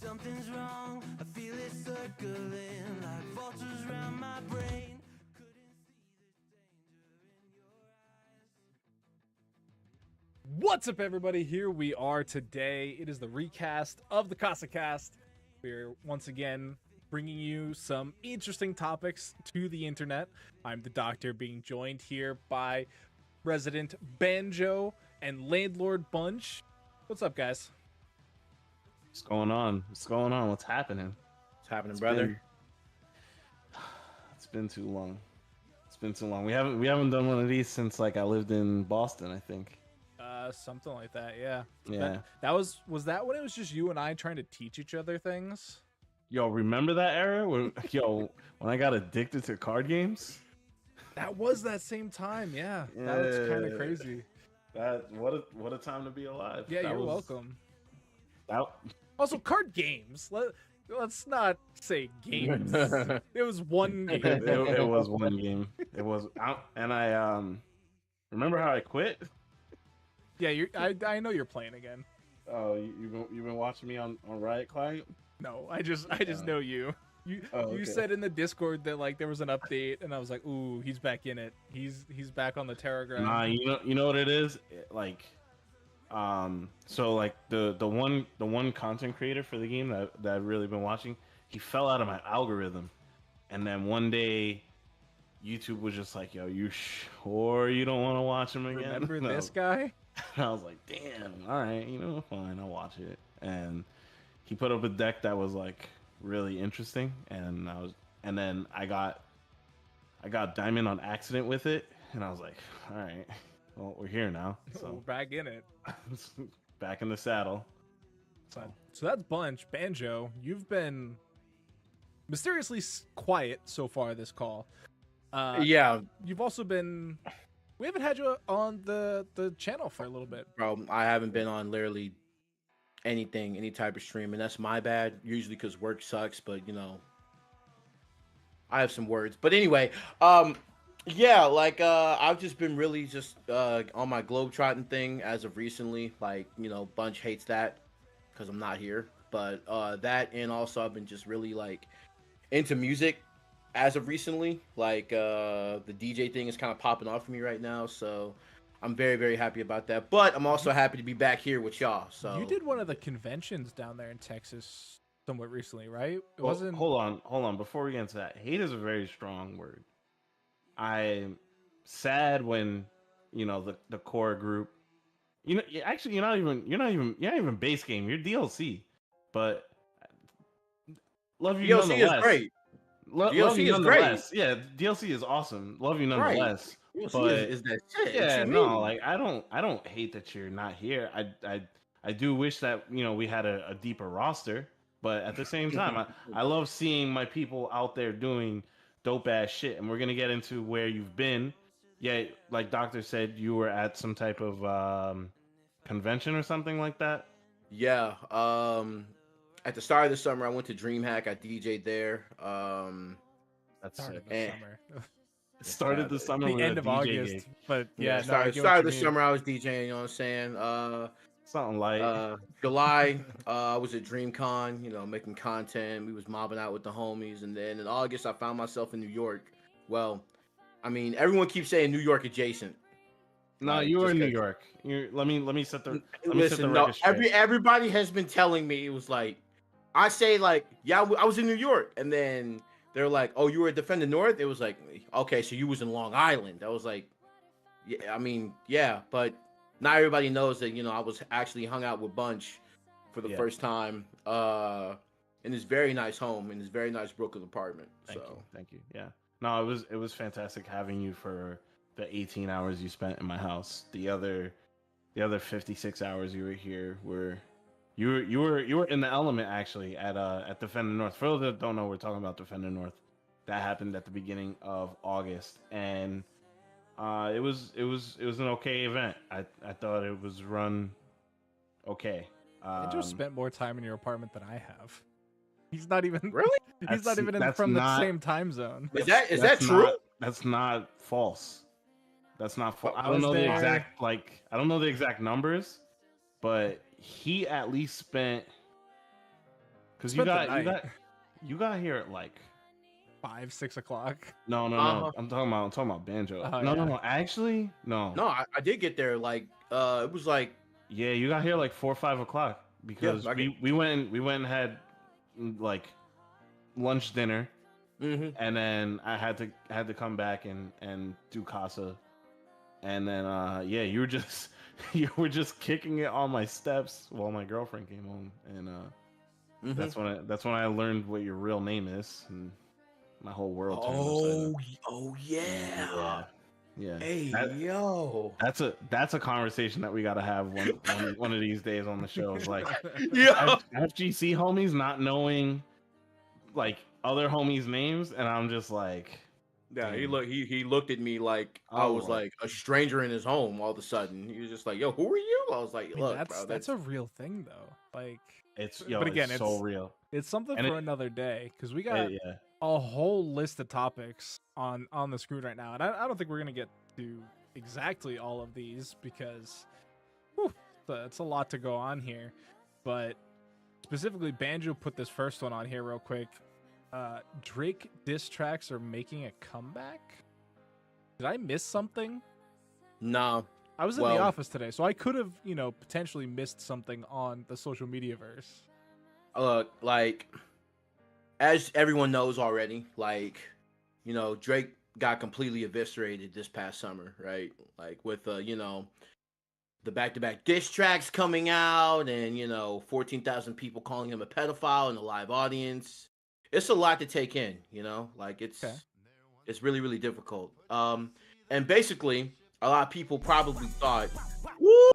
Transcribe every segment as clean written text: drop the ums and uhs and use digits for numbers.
Something's wrong, I feel it circling like vultures around my brain. What's up, everybody? Here we are today. It is the recast of the CasaCast. We're once again bringing you some interesting topics to the internet. I'm the Doctor, being joined here by Resident Banjo and Landlord Bunch. What's up, guys? What's going on? What's going on? What's happening? What's happening, brother? It's been too long. It's been too long. We haven't done one of these since like I lived in Boston, I think. Something like that, yeah. Yeah. That was that when it was just you and I trying to teach each other things? Yo, remember that era when when I got addicted to card games? That was that same time, yeah. That was kind of crazy. What a time to be alive. Yeah, you're welcome. That... Also, card games. Let's not say games. It was one game. It was one game. It was out, and I remember how I quit. Yeah, I know you're playing again. Oh, you've been watching me on Riot Client? No, I just know you. You said in the Discord that like there was an update, and I was like, ooh, he's back in it. He's back on the Terragram. Nah, you know what it is? So like the one content creator for the game that I've really been watching, he fell out of my algorithm, and then one day YouTube was just like, yo, you sure you don't want to watch him again? Remember this guy? And I was like, damn, all right, fine, I'll watch it. And he put up a deck that was like really interesting, and then I got diamond on accident with it, and I was like, all right, well, we're here now, so we're back in it. Back in the saddle. So that's Bunch. Banjo, you've been mysteriously quiet so far this call. Yeah, you've also been. We haven't had you on the channel for a little bit, bro. I haven't been on literally anything, any type of stream, and that's my bad. Usually because work sucks, but I have some words. But anyway, yeah, like I've just been really just on my globetrotting thing as of recently. Like Bunch hates that because I'm not here, but that, and also I've been just really like into music as of recently. Like the DJ thing is kind of popping off for me right now, so I'm very, very happy about that. But I'm also happy to be back here with y'all. So you did one of the conventions down there in Texas somewhat recently, right? It wasn't. Hold on. Before we get into that, hate is a very strong word. I'm sad when the core group. Actually, you're not even base game. You're DLC, but love you DLC nonetheless. Is great. DLC is great. Yeah, DLC is awesome. Love you nonetheless. Right. But is that shit? Yeah, no, like I don't hate that you're not here. I do wish that we had a deeper roster, but at the same time, I love seeing my people out there doing dope ass shit, and we're gonna get into where you've been. Yeah, like Doctor said, you were at some type of convention or something like that. Yeah. At the start of the summer, I went to DreamHack. I DJ'd there. That's started sick. the summer. Started the summer The with end a of DJ August, gig. but Yeah, yeah, started the summer. I was DJing. You know what I'm saying? Something like July, I was at DreamCon. Making content. We was mobbing out with the homies, and then in August, I found myself in New York. Well, I mean, everyone keeps saying New York adjacent. No, you were in New York. Let me set the Listen, record straight. Everybody has been telling me it was like. I say like, yeah, I was in New York, and then they're like, oh, you were at Defender North? It was like, okay, so you was in Long Island. I was like, yeah, I mean, yeah, but not everybody knows that, I was actually hung out with Bunch for the first time in this very nice home, in this very nice Brooklyn apartment. Thank you. Yeah. No, it was fantastic having you for the 18 hours you spent in my house. The other 56 hours you were here were... You were in the element actually at Defender North. For those that don't know, we're talking about Defender North. That happened at the beginning of August, and It was an okay event. I thought it was run okay. Banjo spent more time in your apartment than I have. He's not even Really? he's not even from the same time zone. Is that true? That's not false. That's not false. I Was don't know the there- exact I don't know the exact numbers, but he at least spent because Spent the night. you got here at like 5, 6 o'clock. no. I'm talking about Banjo. Oh, no, yeah. no. Actually, no. No, I did get there like it was like Yeah, you got here like 4 or 5 o'clock because Yeah, we went and had like lunch dinner, and then I had to come back and do casa, and then yeah, you were just kicking it on my steps while my girlfriend came home, and that's when I learned what your real name is, and my whole world turned upside down. Yeah. Yeah. Hey, That- That's a conversation that we gotta have one of these days on the show. Like, Yeah. FGC homies not knowing like other homies' names, and I'm just like, Yeah, he looked at me like I Oh, was like a stranger in his home all of a sudden. He was just like, "Yo, who are you?" I was like, I mean, "Look, that's bro, that's a real thing though. Like, but again, it's so real. it's something And for it- another day because we got Yeah, a whole list of topics on the screen right now, and I don't think we're gonna get to exactly all of these because it's a lot to go on here. But specifically, Banjo put this first one on here real quick. Drake diss tracks are making a comeback. Did I miss something? nah." I was in Well- the office today, so I could have, potentially missed something on the social media verse. Like as everyone knows already, like Drake got completely eviscerated this past summer, right? Like with the back-to-back diss tracks coming out, and 14,000 people calling him a pedophile in a live audience. It's a lot to take in, like it's Okay. it's really really difficult. And basically, a lot of people probably thought, "Woo!"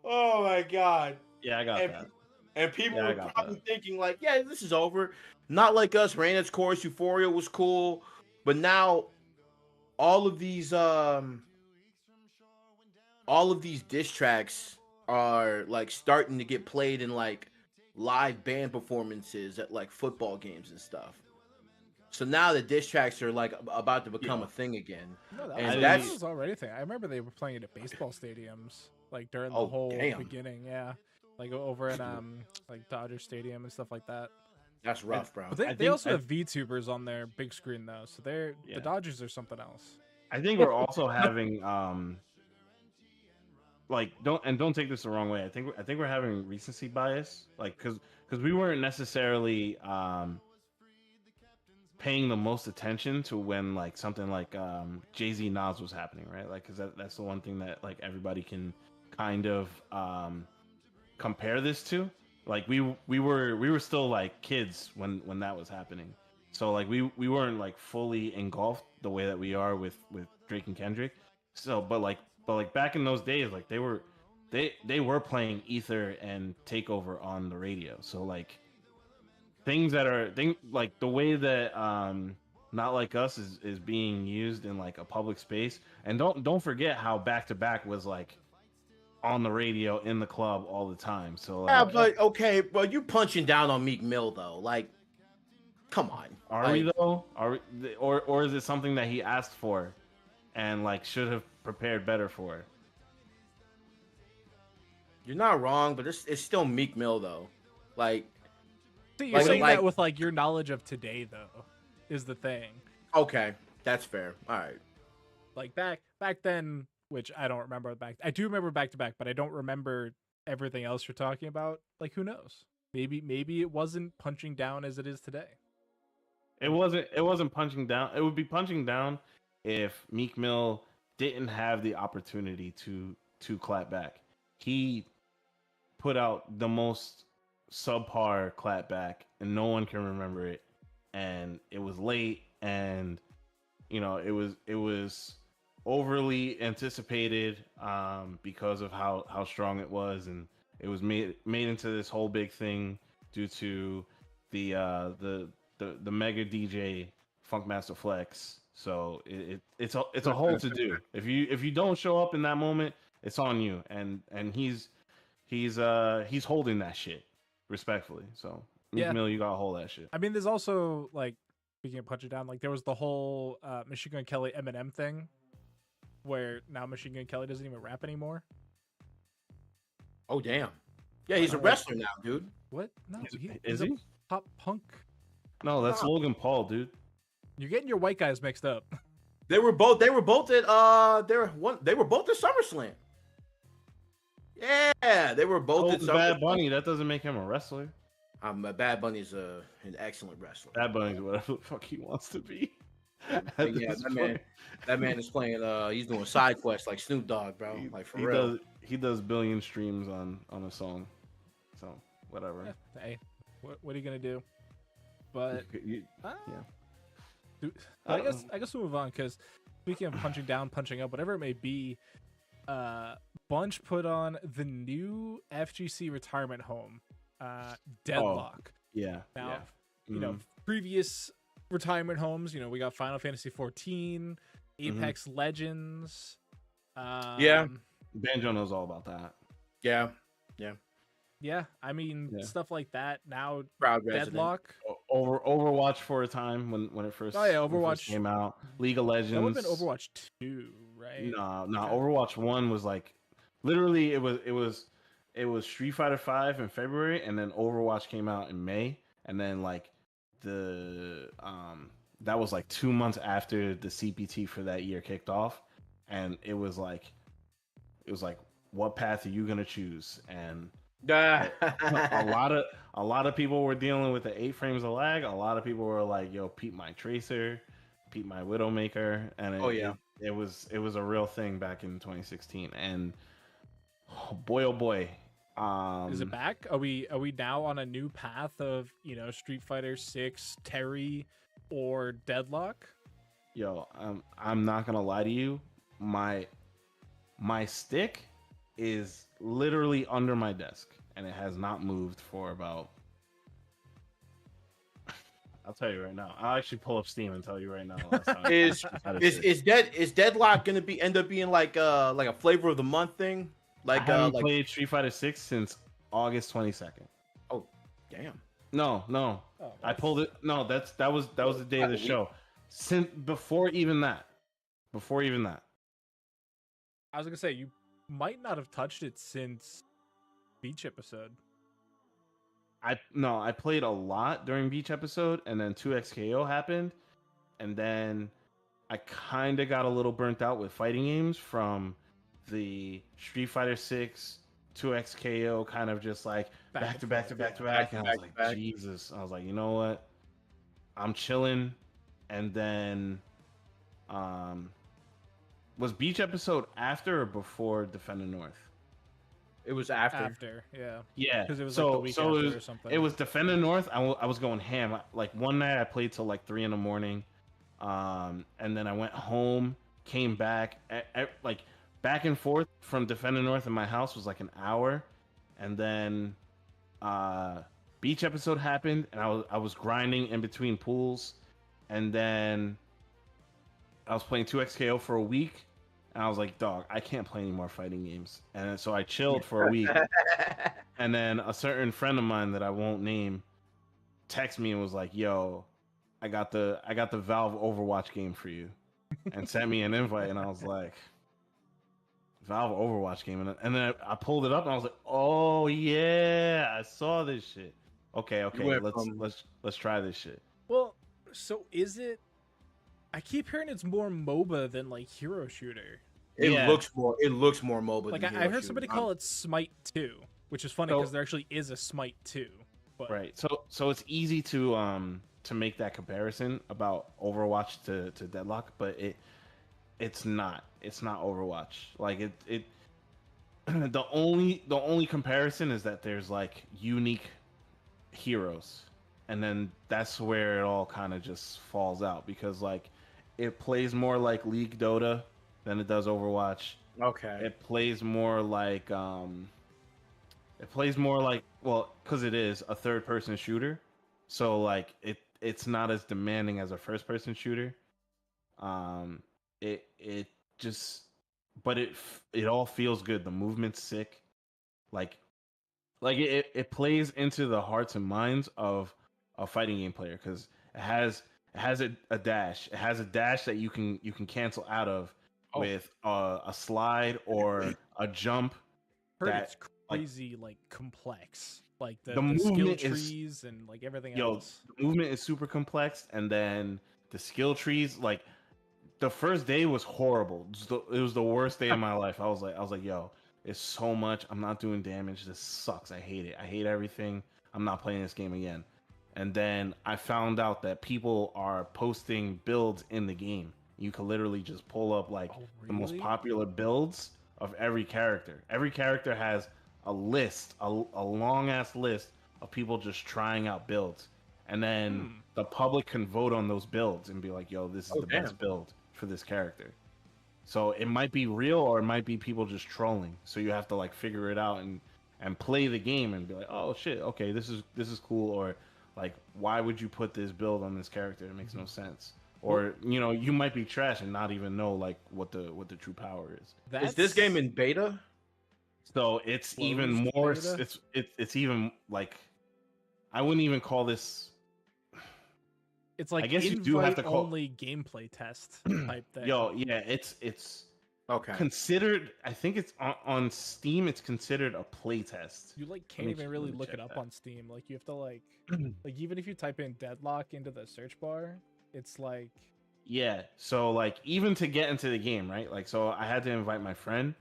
Oh my god. yeah, I got And, that. and people Yeah, I were got probably that. thinking like, yeah, this is over. Not like us, ran its course, Euphoria was cool. But now all of these diss tracks are like starting to get played in like live band performances at like football games and stuff. So now the diss tracks are like about to become a thing again. No, that, And was, that's- that was already a thing. I remember they were playing it at baseball stadiums, like during the Oh, whole damn. beginning. Yeah, like over at like Dodger Stadium and stuff like that. That's rough, bro. But they think- also have VTubers on their big screen though, so the Yeah. Dodgers are something else. I think we're also having like don't take this the wrong way. I think we're having recency bias, like because we weren't necessarily paying the most attention to when like something like Jay-Z Nas was happening, right? Like because that's the one thing that like everybody can kind of compare this to. Like we were still like kids when that was happening, so like we weren't like fully engulfed the way that we are with Drake and Kendrick. So but like back in those days, like they were playing Ether and Takeover on the radio. So like things like the way that Not Like Us is being used in like a public space, and don't forget how Back to Back was like on the radio in the club all the time. So like, Yeah, but okay, well, you punching down on Meek Mill though. Like, come on. are we though? Are we, or is it something that he asked for and like should have prepared better for? You're not wrong, but it's still Meek Mill though. Like, So you're Like- saying like- that with like your knowledge of today though, is the thing. okay, that's fair. All right. Like back then, which I don't remember I do remember Back to Back, but I don't remember everything else you're talking about. Like who knows? Maybe it wasn't punching down as it is today. It wasn't punching down. It would be punching down if Meek Mill didn't have the opportunity to clap back. He put out the most subpar clap back and no one can remember it, and it was late, and it was overly anticipated because of how strong it was, and it was made into this whole big thing due to the mega DJ Funkmaster Flex So it's a whole to do. If you don't show up in that moment, it's on you. And he's holding that shit respectfully. So Meek Yeah. Mill, you gotta hold that shit. I mean, there's also like speaking of Punch It Down, like there was the whole Machine Gun Kelly Eminem thing, where now Machine Gun Kelly doesn't even rap anymore. Oh damn. Yeah, he's a wrestler now, dude. What? No, Is he's he? a pop punk. No, that's Logan Paul, dude. You're getting your white guys mixed up. They were both at SummerSlam. Yeah, they were both at Oh, SummerSlam. Bad Bunny, that doesn't make him a wrestler. Bad Bunny's an excellent wrestler. Bad Bunny's whatever the fuck he wants to be. Yeah, that man is playing. He's doing side quests like Snoop Dogg, bro. Like for real. He does billion streams on a song, so whatever. Yeah, hey, what are you gonna do? But dude, I guess we'll move on because speaking of punching down, punching up, whatever it may be, Bunch put on the new FGC retirement home, DeadLock. Yeah. Now, you know, previous retirement homes, you know, we got Final Fantasy 14, Apex Legends. Banjo knows all about that. Yeah, I mean stuff like that. Now Proud resident. DeadLock. Overwatch for a time when it first Overwatch came out. League of Legends. That would have been Overwatch 2, right? No, Overwatch 1 was like literally it was Street Fighter 5 in February, and then Overwatch came out in May, and then like the that was like 2 months after the CPT for that year kicked off, and it was like what path are you gonna choose? And a lot of people were dealing with the 8 frames of lag. A lot of people were like, "Yo, peep my Tracer, peep my Widowmaker," and it was a real thing back in 2016. And oh boy, is it back? Are we now on a new path of, you know, Street Fighter 6, Terry, or DeadLock? Yo, I'm not gonna lie to you, my stick is literally under my desk, and it has not moved for about. I'll tell you right now. I'll actually pull up Steam and tell you right now. Is DeadLock gonna end up being like a flavor of the month thing? Like I haven't played Street Fighter 6 since August 22nd. Oh, damn. No. Oh, I pulled it. No, that was the day of the show. Since before even that. I was gonna say you might not have touched it since Beach episode. I played a lot during Beach episode, and then 2XKO happened, and then I kind of got a little burnt out with fighting games from the Street Fighter 6 2XKO, kind of just like back to back, and I was like, Jesus. I was like, you know what? I'm chilling. And then was Beach episode after or before Defend the North? It was after. Yeah. Because it was like the week after or something. It was Defend the North. I was going ham. Like one night I played till like 3 a.m. And then I went home, came back, like back and forth from Defend the North in my house was like an hour, and then Beach episode happened, and I was grinding in between pools, and then I was playing 2XKO for a week. And I was like, dog, I can't play any more fighting games. And so I chilled for a week. And then a certain friend of mine that I won't name texted me and was like, yo, I got the Valve Overwatch game for you. And sent me an invite. And I was like, Valve Overwatch game. And then I pulled it up and I was like, oh yeah, I saw this shit. Okay, let's try this shit. Well, so is it? I keep hearing it's more MOBA than like hero shooter. It looks more MOBA. Like than I heard somebody call it Smite 2, which is funny because there actually is a Smite 2. But... Right. So it's easy to make that comparison about Overwatch to DeadLock, but it's not Overwatch. Like it the only comparison is that there's like unique heroes, and then that's where it all kind of just falls out, because like it plays more like League Dota than it does Overwatch. Okay. It plays more like well, because it is a third person shooter, so like it's not as demanding as a first person shooter. It just, but it all feels good. The movement's sick. Like it plays into the hearts and minds of a fighting game player because it has a dash. It has a dash that you can cancel out of with a slide or a jump. Heard That it's like crazy, like complex, like the the skill movement is trees and like everything yo else. the movement is super complex, and then the skill trees like the first day was horrible. It was the worst day of my life. I was like, yo, it's so much. I'm not doing damage. This sucks. I hate it. I hate everything. I'm not playing this game again. And then I found out that people are posting builds in the game. You can literally just pull up like Oh, the most really? popular builds of every character. Every character has a list, a long ass list of people just trying out builds. And then the public can vote on those builds and be like, yo, this is the best build for this character. So it might be real or it might be people just trolling. So you have to like figure it out and play the game and be like, oh shit, okay, this is cool, or like why would you put this build on this character? It makes no sense. Or you might be trash and not even know like what the true power is. Is this game in beta? So it's even Closed more. beta? It's even like I wouldn't even call this. It's like I guess you do have to call only gameplay test type thing. Yo, yeah, it's Okay. considered. I think it's on Steam. It's considered a play test. You like can't me even ch- really let me look it check up that. on Steam. Like you have to like even if you type in DeadLock into the search bar, it's like Yeah, so like even to get into the game, right? Like so I had to invite my friend.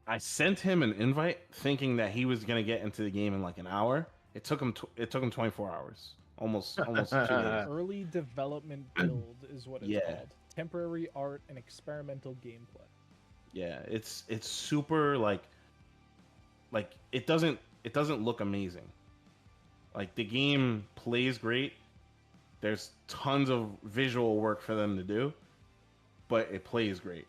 I sent him an invite thinking that he was gonna get into the game in like an hour. It took him 24 hours, almost 2 days. early development build is what it's Yeah. called. Temporary art and experimental gameplay. Yeah, it's super like it doesn't look amazing. Like the game plays great. There's tons of visual work for them to do, but it plays great.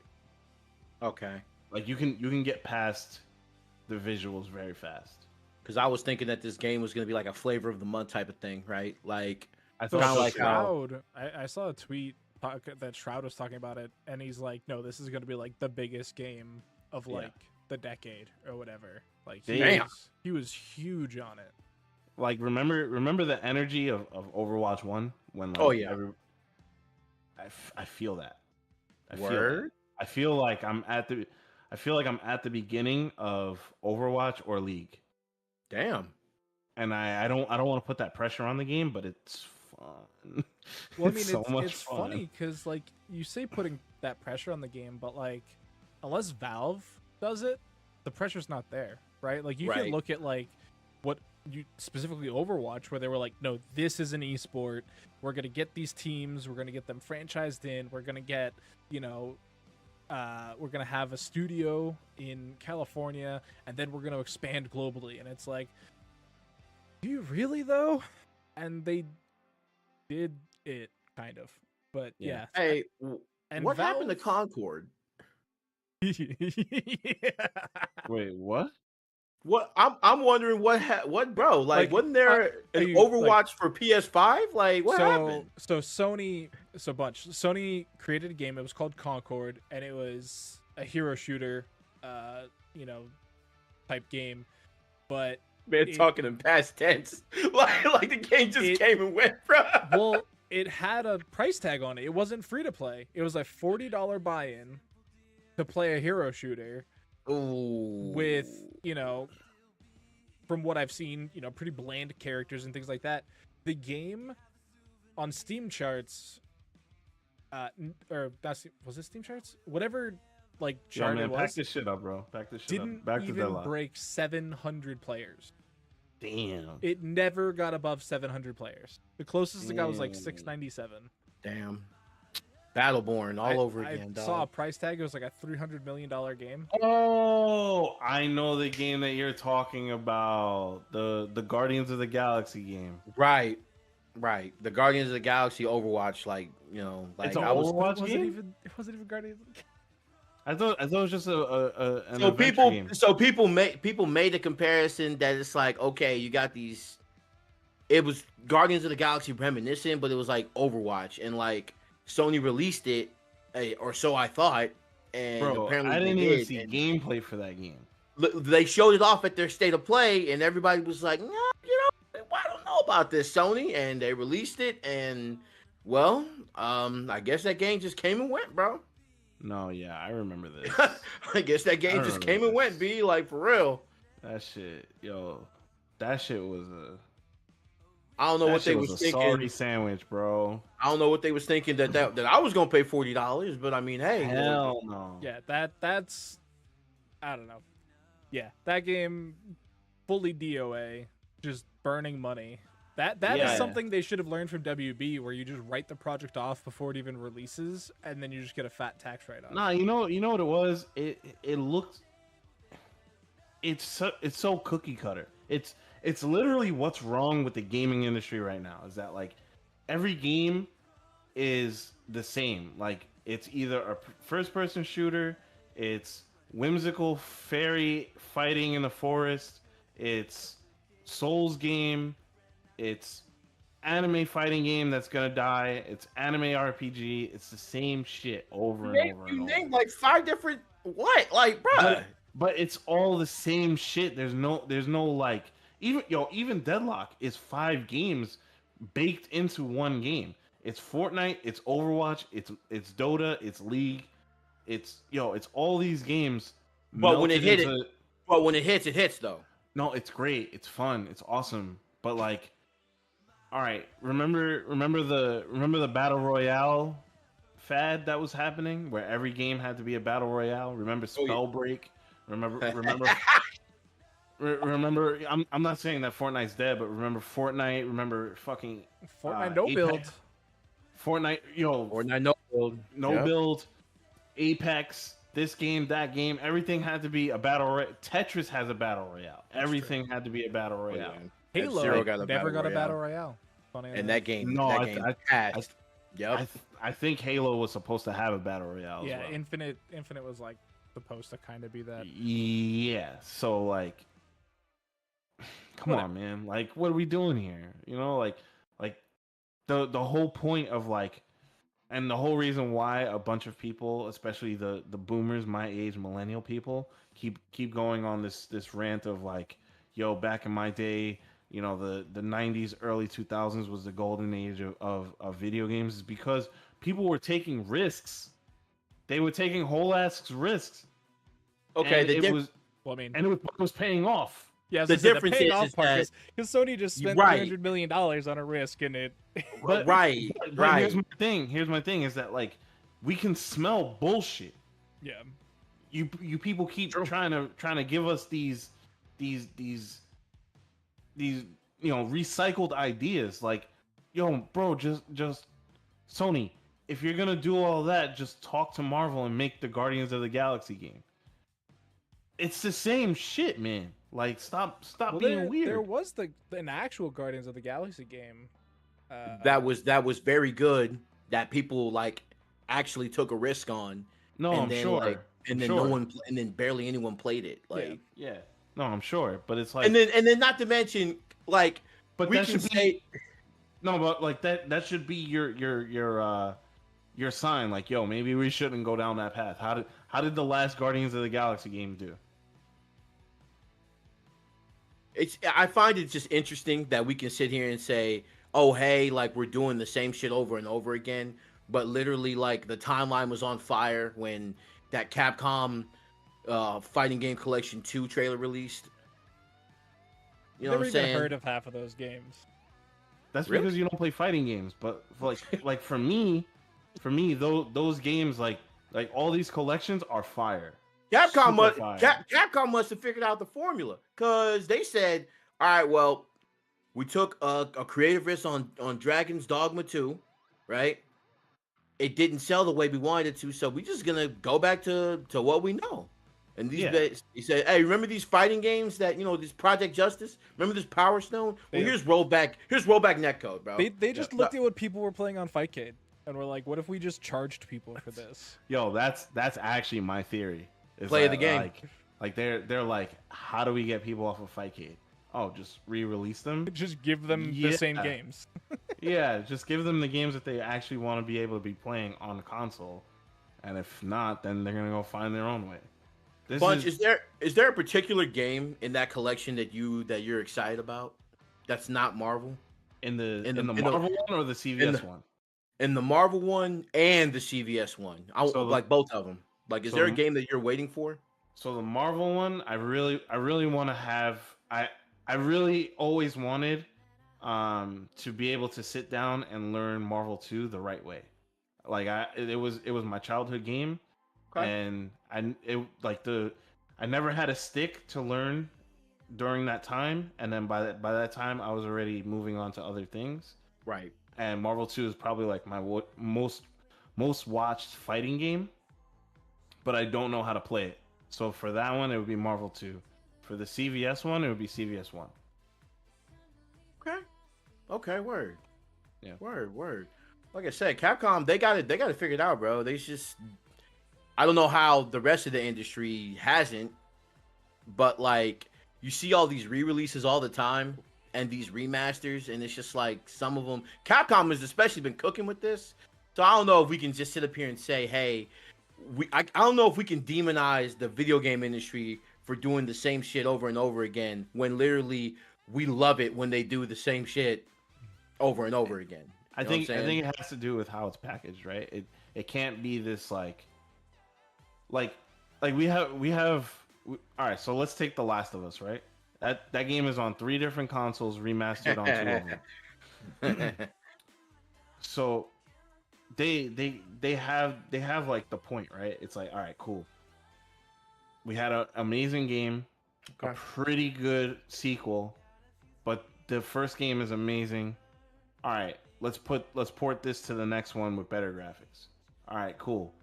Okay. Like you can get past the visuals very fast. Because I was thinking that this game was going to be like a flavor of the month type of thing, right? Like, I So thought Kinda so like too. how- Shroud, I saw a tweet that Shroud was talking about it, and he's like, "No, this is gonna be like the biggest game of Yeah. like the decade or whatever." Like, Damn. he was huge on it. Like remember the energy of Overwatch 1 when like Oh, yeah. I feel that. I feel Word? that. I feel like I'm at the beginning of Overwatch or League. Damn. And I don't want to put that pressure on the game, but it's fun. Well, I mean, so much it's fun. funny because like you say putting that pressure on the game, but like unless Valve does it, the pressure's not there, right? Like you can Right. look at like what you specifically Overwatch, where they were like, no, this is an esport. We're gonna get these teams. We're gonna get them franchised in. We're gonna get we're gonna have a studio in California, and then we're gonna expand globally. And it's like, do you really though? And they did it kind of, but yeah. Hey, And what happened to Valve- Concord? Yeah. Wait, what? What I'm wondering what bro, like wasn't there are an you, Overwatch for PS5? Like what happened? So Sony created a game. It was called Concord, and it was a hero shooter, type game. But Man, talking in past tense. like the game just came and went, bro. well, it had a price tag on it. It wasn't free to play. It was a $40 buy-in to play a hero shooter Ooh. with, from what I've seen, pretty bland characters and things like that. The game on Steam charts, was it Steam charts? Whatever, like, Yo, chart man, it pack was, this shit up, bro. Pack this shit didn't up. Back to even DeadLock. break 700 players. Damn. It never got above 700 players. The closest it got was like 697. Damn. Battleborn all over I again, dog. saw a price tag. It was like a $300 million game. Oh, I know the game that you're talking about. The Guardians of the Galaxy game. Right. The Guardians of the Galaxy Overwatch, like It's an I was Overwatch game? It wasn't even Guardians. I thought it was just an so adventure people game. people made the comparison that it's like, okay, you got these it was Guardians of the Galaxy reminiscent, but it was like Overwatch, and like Sony released it, or so I thought, and Bro, apparently I they didn't did. even see gameplay for that game. They showed it off at their state of play, and everybody was like, "Nah, I don't know about this, Sony." And they released it, and well, I guess that game just came and went, bro. No, yeah, I remember this. I guess that game just came and went, B, like for real. That shit, yo, that shit was a. I don't know what they was a thinking. salty sandwich, bro. I don't know what they was thinking that I was gonna pay $40, but I mean, hey, Hell no. Yeah, that's I don't know. Yeah, that game fully DOA, just burning money. That is something they should have learned from WB, where you just write the project off before it even releases, and then you just get a fat tax write-off. Nah, you know what it was? It looked. It's so cookie cutter. It's literally what's wrong with the gaming industry right now. Is that like every game is the same. Like it's either a first-person shooter, it's whimsical fairy fighting in the forest, it's Souls game, it's anime fighting game that's gonna die, it's anime RPG. It's the same shit over and over. You named like 5 different what? Like, bruh. But it's all the same shit. There's no like even DeadLock is 5 games baked into one game. It's Fortnite, it's Overwatch, it's Dota, it's League, it's all these games. But when it hits though. No, it's great. It's fun. It's awesome. But like, all right, remember the battle royale fad that was happening, where every game had to be a battle royale. Remember Spellbreak? Remember. Remember, I'm not saying that Fortnite's dead, but remember Fortnite. Remember fucking Fortnite no build. Fortnite, Fortnite no build. Build. Apex, this game, that game, everything had to be a battle royale. Tetris has a battle royale. Everything had to be a battle royale. Halo never got a battle royale. Funny and that game, no, I think Halo was supposed to have a battle royale. Yeah, as well. Infinite was like supposed to kind of be that. Yeah, so like, come on, man. Like, what are we doing here? Like the whole point of like, and the whole reason why a bunch of people, especially the boomers, my age, millennial people, keep going on this rant of like, yo, back in my day, the 90s, early 2000s was the golden age of video games, is because people were taking risks. They were taking whole ass risks. Okay, and it was paying off. Yeah, the difference is because Sony just spent $300 million on a risk in it. But right. Here's my thing is that like we can smell bullshit. Yeah. You people keep trying to give us these recycled ideas, like, yo, bro, just Sony, if you're gonna do all that, just talk to Marvel and make the Guardians of the Galaxy game. It's the same shit, man. Like, stop being weird. There was an actual Guardians of the Galaxy game. That was very good. That people like actually took a risk on. No, I'm sure. And then barely anyone played it. Like, yeah. No, I'm sure, but it's like, and then not to mention, like, but we that can should say be no, but like that should be your sign. Like, yo, maybe we shouldn't go down that path. How did the last Guardians of the Galaxy game do? I find it just interesting that we can sit here and say, oh, hey, like, we're doing the same shit over and over again, but literally, like, the timeline was on fire when that Capcom Fighting Game Collection 2 trailer released. You know what I'm saying? Never even heard of half of those games. That's because you don't play fighting games. But like for me, those games, like all these collections are fire. Capcom must have figured out the formula, because they said, all right, well, we took a creative risk on Dragon's Dogma 2, right? It didn't sell the way we wanted it to, so we're just gonna go back to what we know. And he said, hey, remember these fighting games that, this Project Justice? Remember this Power Stone? Well, here's rollback netcode, bro. They just looked at what people were playing on Fightcade and were like, what if we just charged people for this? Yo, that's actually my theory. Play the game. Like they're like, how do we get people off of Fightcade? oh, just re-release them. Just give them the same games. Yeah, just give them the games that they actually want to be able to be playing on the console, and if not, then they're gonna go find their own way. Bunch, is there a particular game in that collection that you're excited about? That's not Marvel. In the Marvel one or the CVS one? In the Marvel one and the CVS one, like both of them. Like, is there a game that you're waiting for? So the Marvel one, I really want to have. I really always wanted to be able to sit down and learn Marvel 2 the right way. Like it was my childhood game, and I never had a stick to learn during that time, and then by that time I was already moving on to other things. Right. And Marvel 2 is probably like my most watched fighting game, but I don't know how to play it. So for that one, it would be Marvel 2. For the CVS one, it would be CVS 1. Okay, word. Yeah. Word. Like I said, Capcom, they got it figured out, bro. They just, I don't know how the rest of the industry hasn't, but like, you see all these re-releases all the time and these remasters, and it's just like some of them, Capcom has especially been cooking with this. So I don't know if we can just sit up here and say, hey, I don't know if we can demonize the video game industry for doing the same shit over and over again, when literally we love it when they do the same shit over and over again. I think it has to do with how it's packaged, right? It can't be this like we have all right, so let's take The Last of Us, right? That game is on 3 different consoles, remastered on 2 of them. So they have like the point, right? It's like, all right, cool. We had an amazing game, a pretty good sequel, but the first game is amazing. All right, let's port this to the next one with better graphics. All right, cool.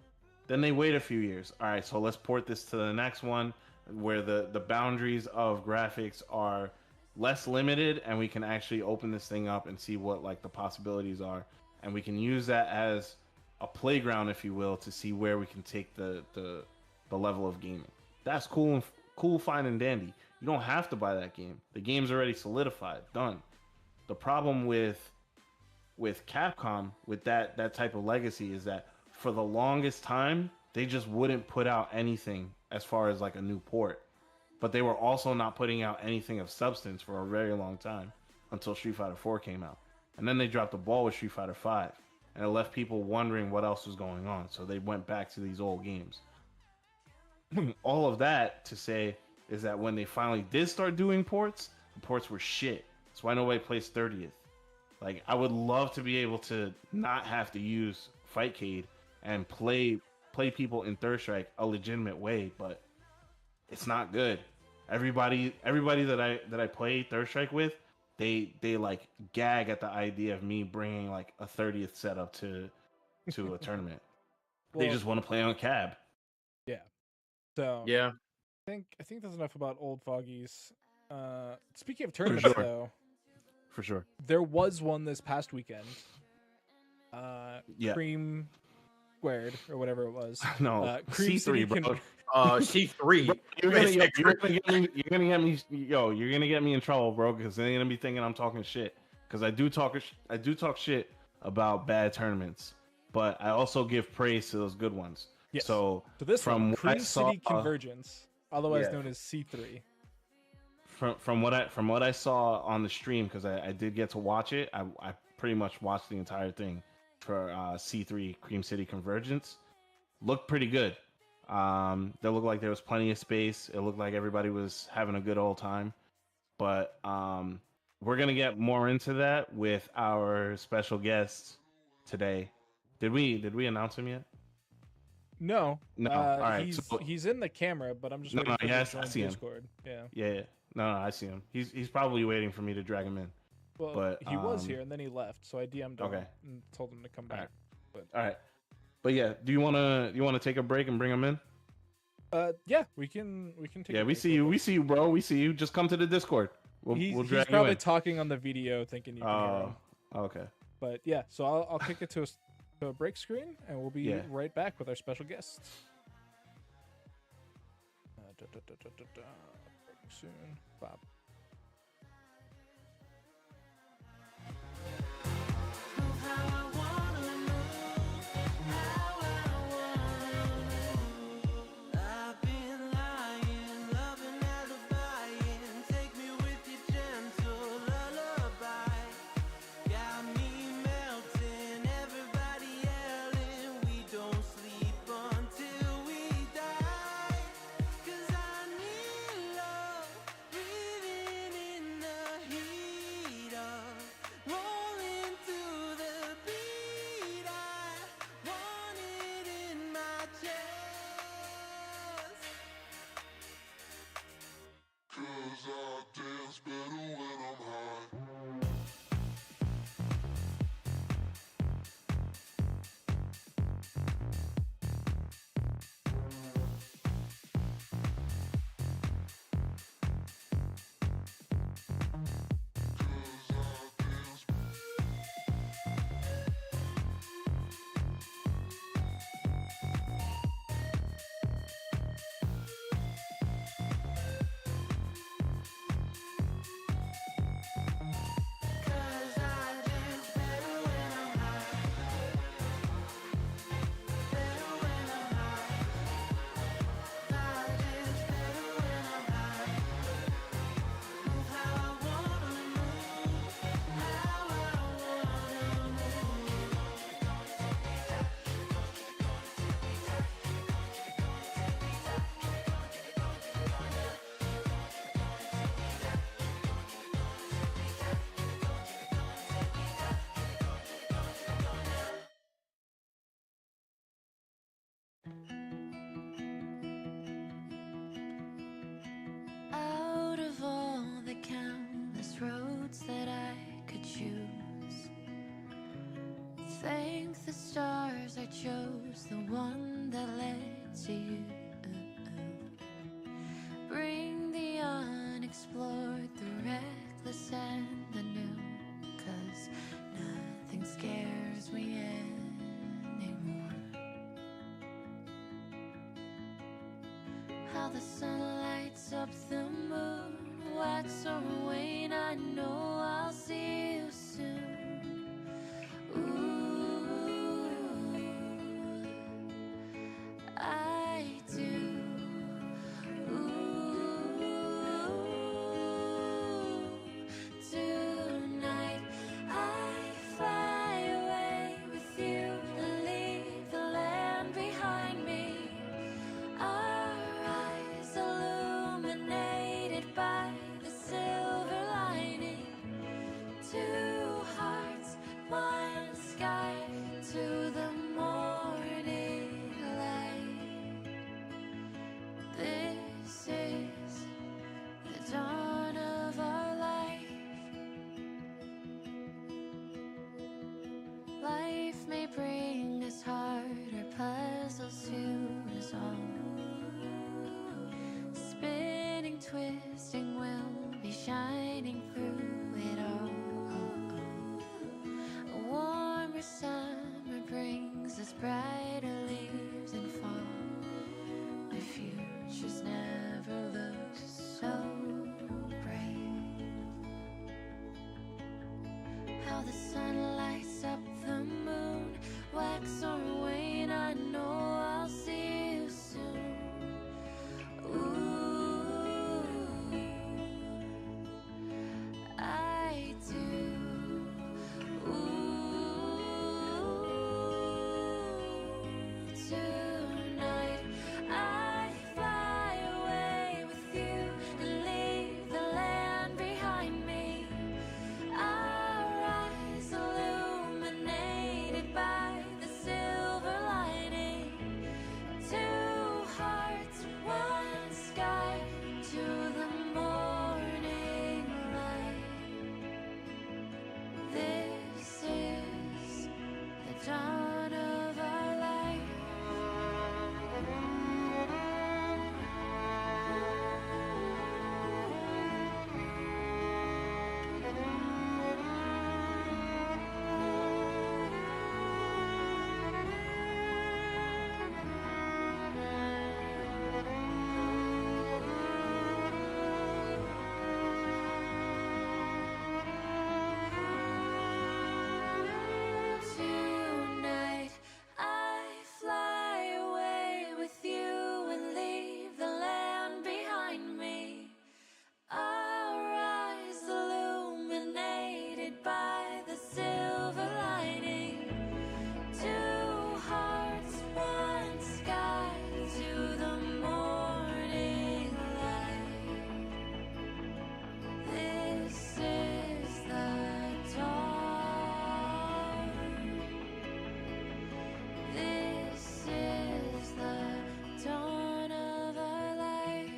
Then they wait a few years. All right, so let's port this to the next one where the boundaries of graphics are less limited, and we can actually open this thing up and see what like the possibilities are, and we can use that as a playground, if you will, to see where we can take the level of gaming. That's cool, fine and dandy. You don't have to buy that game. The game's already solidified, done. The problem with Capcom, with that type of legacy, is that for the longest time they just wouldn't put out anything as far as like a new port, but they were also not putting out anything of substance for a very long time until Street Fighter 4 came out, and then they dropped the ball with Street Fighter 5, and it left people wondering what else was going on, so they went back to these old games. All of that to say is that when they finally did start doing ports, the ports were shit. That's why nobody plays 30th. Like, I would love to be able to not have to use Fightcade and play people in Third Strike a legitimate way, but it's not good. Everybody that I play Third Strike with, they like gag at the idea of me bringing like a 30th setup to a tournament. Well, they just want to play on cab. Yeah. So yeah, I think that's enough about old fogies. Speaking of tournaments, though, for sure, there was one this past weekend. Yeah. Cream squared or whatever it was. No, Cream C3, bro. C3. Bro, you're gonna get me in trouble, bro, because they're gonna be thinking I'm talking shit. Because I do talk shit about bad tournaments, but I also give praise to those good ones. Yes. So this from one, Cream City Convergence, otherwise known as C3. From what I saw on the stream, because I did get to watch it, I pretty much watched the entire thing for C3 Cream City Convergence. Looked pretty good. There looked like there was plenty of space. It looked like everybody was having a good old time. But we're gonna get more into that with our special guest today. Did we announce him yet? No. All right. He's in the camera, but I'm just waiting for him to join Discord. Yeah. No, I see him. He's probably waiting for me to drag him in. Well, but he was here and then he left, so I DM'd him and told him to come back. All right. But yeah, do you wanna take a break and bring him in? Yeah, we can take. Yeah, we see you, bro. We see you. Just come to the Discord. We'll drag you in. He's probably talking on the video, thinking you can hear him. Okay. But yeah, so I'll kick it to a break screen, and we'll be right back with our special guests. Soon. Bob. the stars, I chose the one that led to you. Bring the unexplored, the reckless and the new, 'cause nothing scares me anymore. How the sun lights up the moon, wax or wane, I know I'll see you soon. Ooh, I do. Tonight I fly away with you and leave the land behind me. Our eyes illuminated by the silver lining. Two hearts, one sky, to the morning light. This is the dawn of our life. Life may bring us harder puzzles to resolve. Spinning, twisting, we'll be shining through it all. A warmer summer brings us brighter leaves in fall. The future's never looked so bright. How the sun lights up the moon, wax or wane, I know I'll see you soon. Ooh, I do. Tonight I fly away with you and leave the land behind me. Our eyes illuminated by the silver lining. Two hearts, one sky, to the morning light. This is the dawn of our life. Tonight I fly away with you and leave the land behind me. Our eyes illuminated by the silver lining. Two hearts, one sky, to the morning light. This is the dawn. This is the dawn of our life.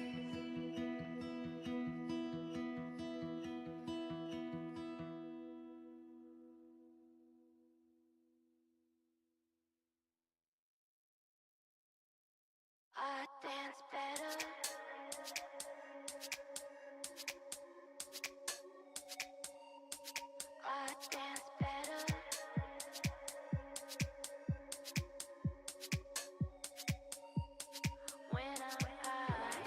I dance better. I dance better when I'm high.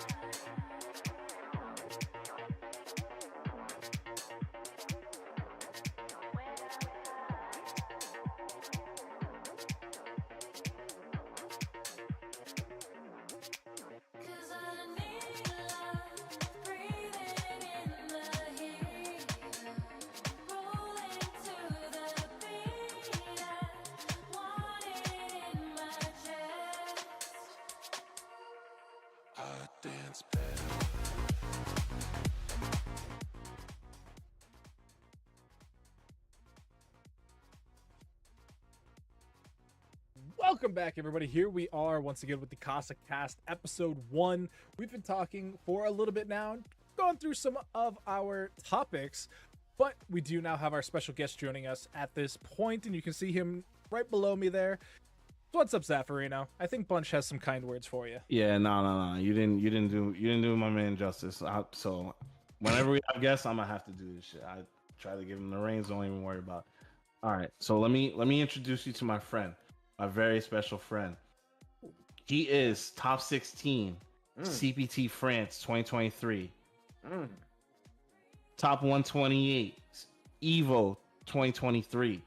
When I'm high. 'Cause I need love, breathing in the heat, rolling to the beat. I want it in my chest. I dance better. Welcome back, everybody. Here we are once again with the CasaCast episode 1. We've been talking for a little bit now, gone through some of our topics, but we do now have our special guest joining us at this point, and you can see him right below me there. What's up, Zaffarino? I think Bunch has some kind words for you. Yeah, no. You didn't do my man justice. So whenever we have guests, I'm gonna have to do this shit. I try to give him the reins. Don't even worry about it. All right. So let me introduce you to my friend, my very special friend. He is top 16 CPT France 2023. Top 128 Evo 2023.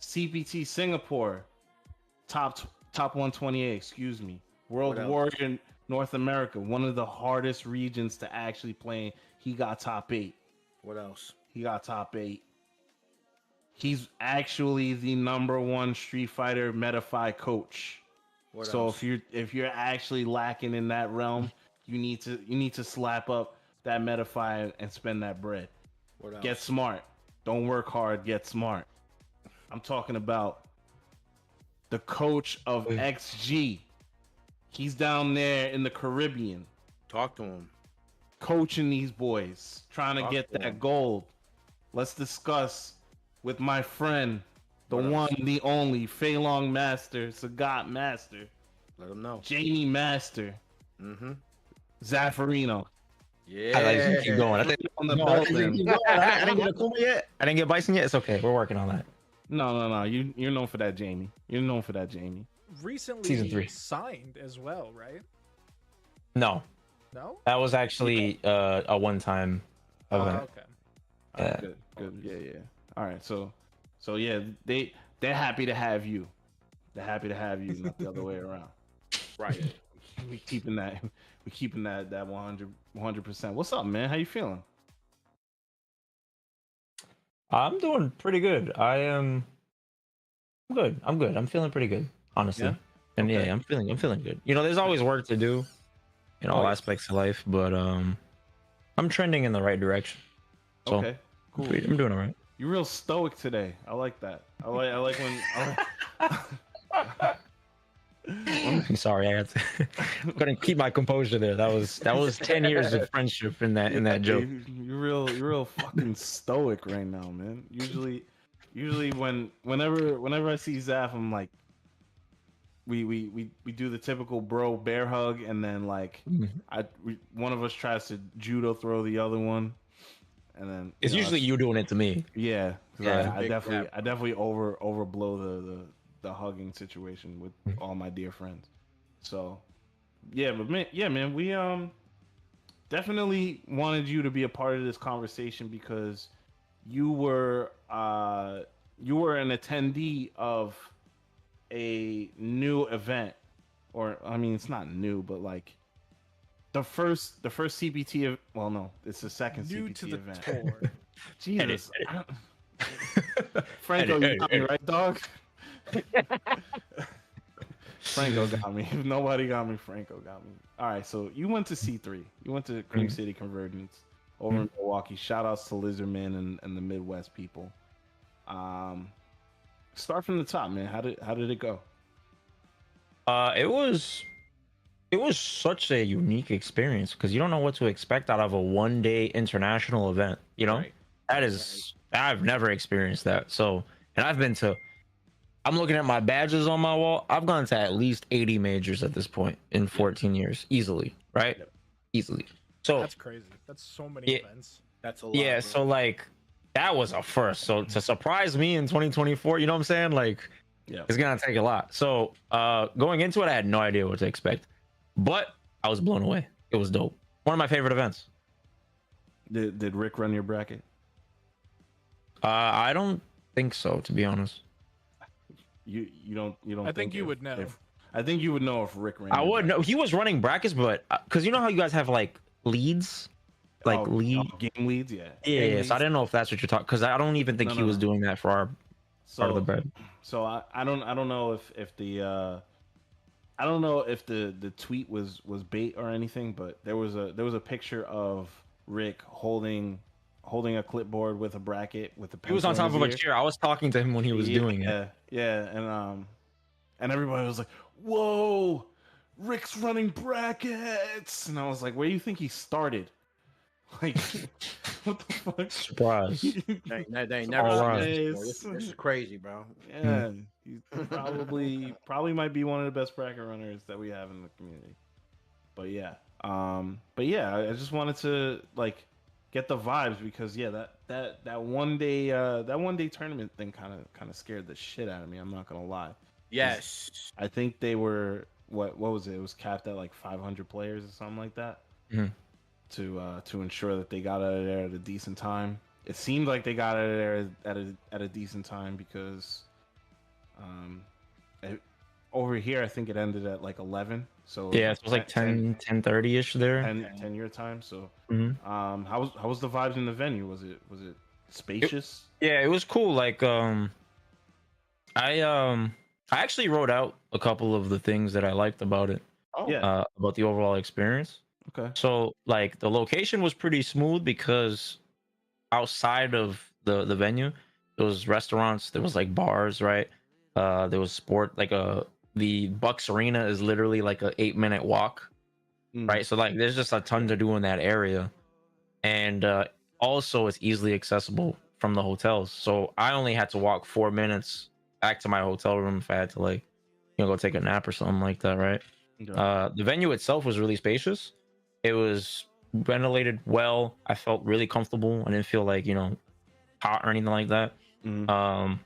CPT Singapore top 128, excuse me. World Warrior North America, one of the hardest regions to actually play in. He got top 8. What else? He got top 8. He's actually the #1 Street Fighter Metafy coach. What so else? if you're actually lacking in that realm, you need to slap up that Metafy and spend that bread. What else? Get smart. Don't work hard, get smart. I'm talking about the coach of XG. He's down there in the Caribbean. Talk to him. Coaching these boys, trying to get to that him. gold. Let's discuss with my friend, the one, the only, Fei Long Master, Sagat Master, Let him know. Jamie Master, Zaffarino. Yeah. I like keep going. I think On the no, I building. didn't keep going. I didn't get a Kuma yet. I didn't get Bison yet. It's okay. We're working on that. No. You're known for that, Jamie. You're known for that, Jamie. Recently Season 3. signed as well, right? No, No? that was actually a one-time event. Okay. All right, Yeah. good. Yeah. All right, so yeah, they're happy to have you. They're happy to have you, not the other way around. Right. We keeping that 100%. What's up, man? How you feeling? I'm doing pretty good. I'm good. I'm feeling pretty good, honestly. Yeah? And Okay. yeah, I'm feeling good. You know, there's always work to do in all Oh, yeah. aspects of life, but I'm trending in the right direction. So Okay, cool. I'm doing all right. You're real stoic today. I like that. I like when. I'm sorry, I had to couldn't keep my composure there. That was 10 years of friendship in that joke. You're real fucking stoic right now, man. Usually whenever I see Zaf, I'm like, we do the typical bro bear hug, and then like one of us tries to judo throw the other one, and then It's usually you doing it to me. yeah. 'Cause Yeah. I definitely overblow the hugging situation with all my dear friends. So yeah, but man, we definitely wanted you to be a part of this conversation because you were an attendee of a new event, or I mean it's not new, but like the first CPT well, no, it's the second New CPT to the event. tour. Jesus. Franco, you got me, right, dog? Franco got me. If nobody got me, Franco got me. All right, so you went to C3. You went to Cream City Convergence over in Milwaukee. Shout outs to Lizardman and the Midwest people. Start from the top, man. How did it go? It was such a unique experience because you don't know what to expect out of a one-day international event. You know, Right. that is I've never experienced that. So, and I'm looking at my badges on my wall. I've gone to at least 80 majors at this point in 14 years, easily, right? Yep. Easily. So That's crazy. That's so many Yeah. events. That's a lot. yeah, bro. so like that was a first. So to surprise me in 2024, you know what I'm saying? Like Yeah. it's gonna take a lot. So going into it, I had no idea what to expect, but I was blown away. It was dope. One of my favorite events. Did Rick run your bracket? I don't think so, to be honest. You don't I think you would know. I think you would know if Rick ran. I your would know he was running brackets, but because you know how you guys have like leads, like lead. game leads, yeah. Yeah, Game so leads. I didn't know if that's what you're talking. Because I don't even think No, he no, was no. doing that for our part of the bread. So I don't know if the I don't know if the tweet was bait or anything, but there was a picture of Rick holding a clipboard with a bracket with a pencil. He was on top in of his a ear. chair. I was talking to him when he was doing it. Yeah, and everybody was like, "Whoa, Rick's running brackets," and I was like, "Where do you think he started?" Like, what the fuck? Surprise. They ain't never All seen right. this before. This is crazy, bro. Yeah, he probably might be one of the best bracket runners that we have in the community. But yeah, I just wanted to like get the vibes because yeah, that one day tournament thing kind of scared the shit out of me. I'm not gonna lie. Yes. I think they were what was it? It was capped at like 500 players or something like that. Mhm. To ensure that they got out of there at a decent time. It seemed like they got out of there at a decent time because over here I think it ended at like 11. So Yeah, it was like 10:30ish there. 10 your time. So Mhm. how was the vibes in the venue? Was it spacious? Yeah, it was cool. Like I actually wrote out a couple of the things that I liked about it. Oh yeah. About the overall experience. Okay. So like the location was pretty smooth because outside of the venue, there was restaurants, there was like bars, right? There was sport like the Bucks Arena is literally like a 8-minute walk, right? So like there's just a ton to do in that area. And also it's easily accessible from the hotels. So I only had to walk 4 minutes back to my hotel room if I had to like, go take a nap or something like that, right? Okay. The venue itself was really spacious. It was ventilated well. I felt really comfortable. I didn't feel like, hot or anything like that. Mhm.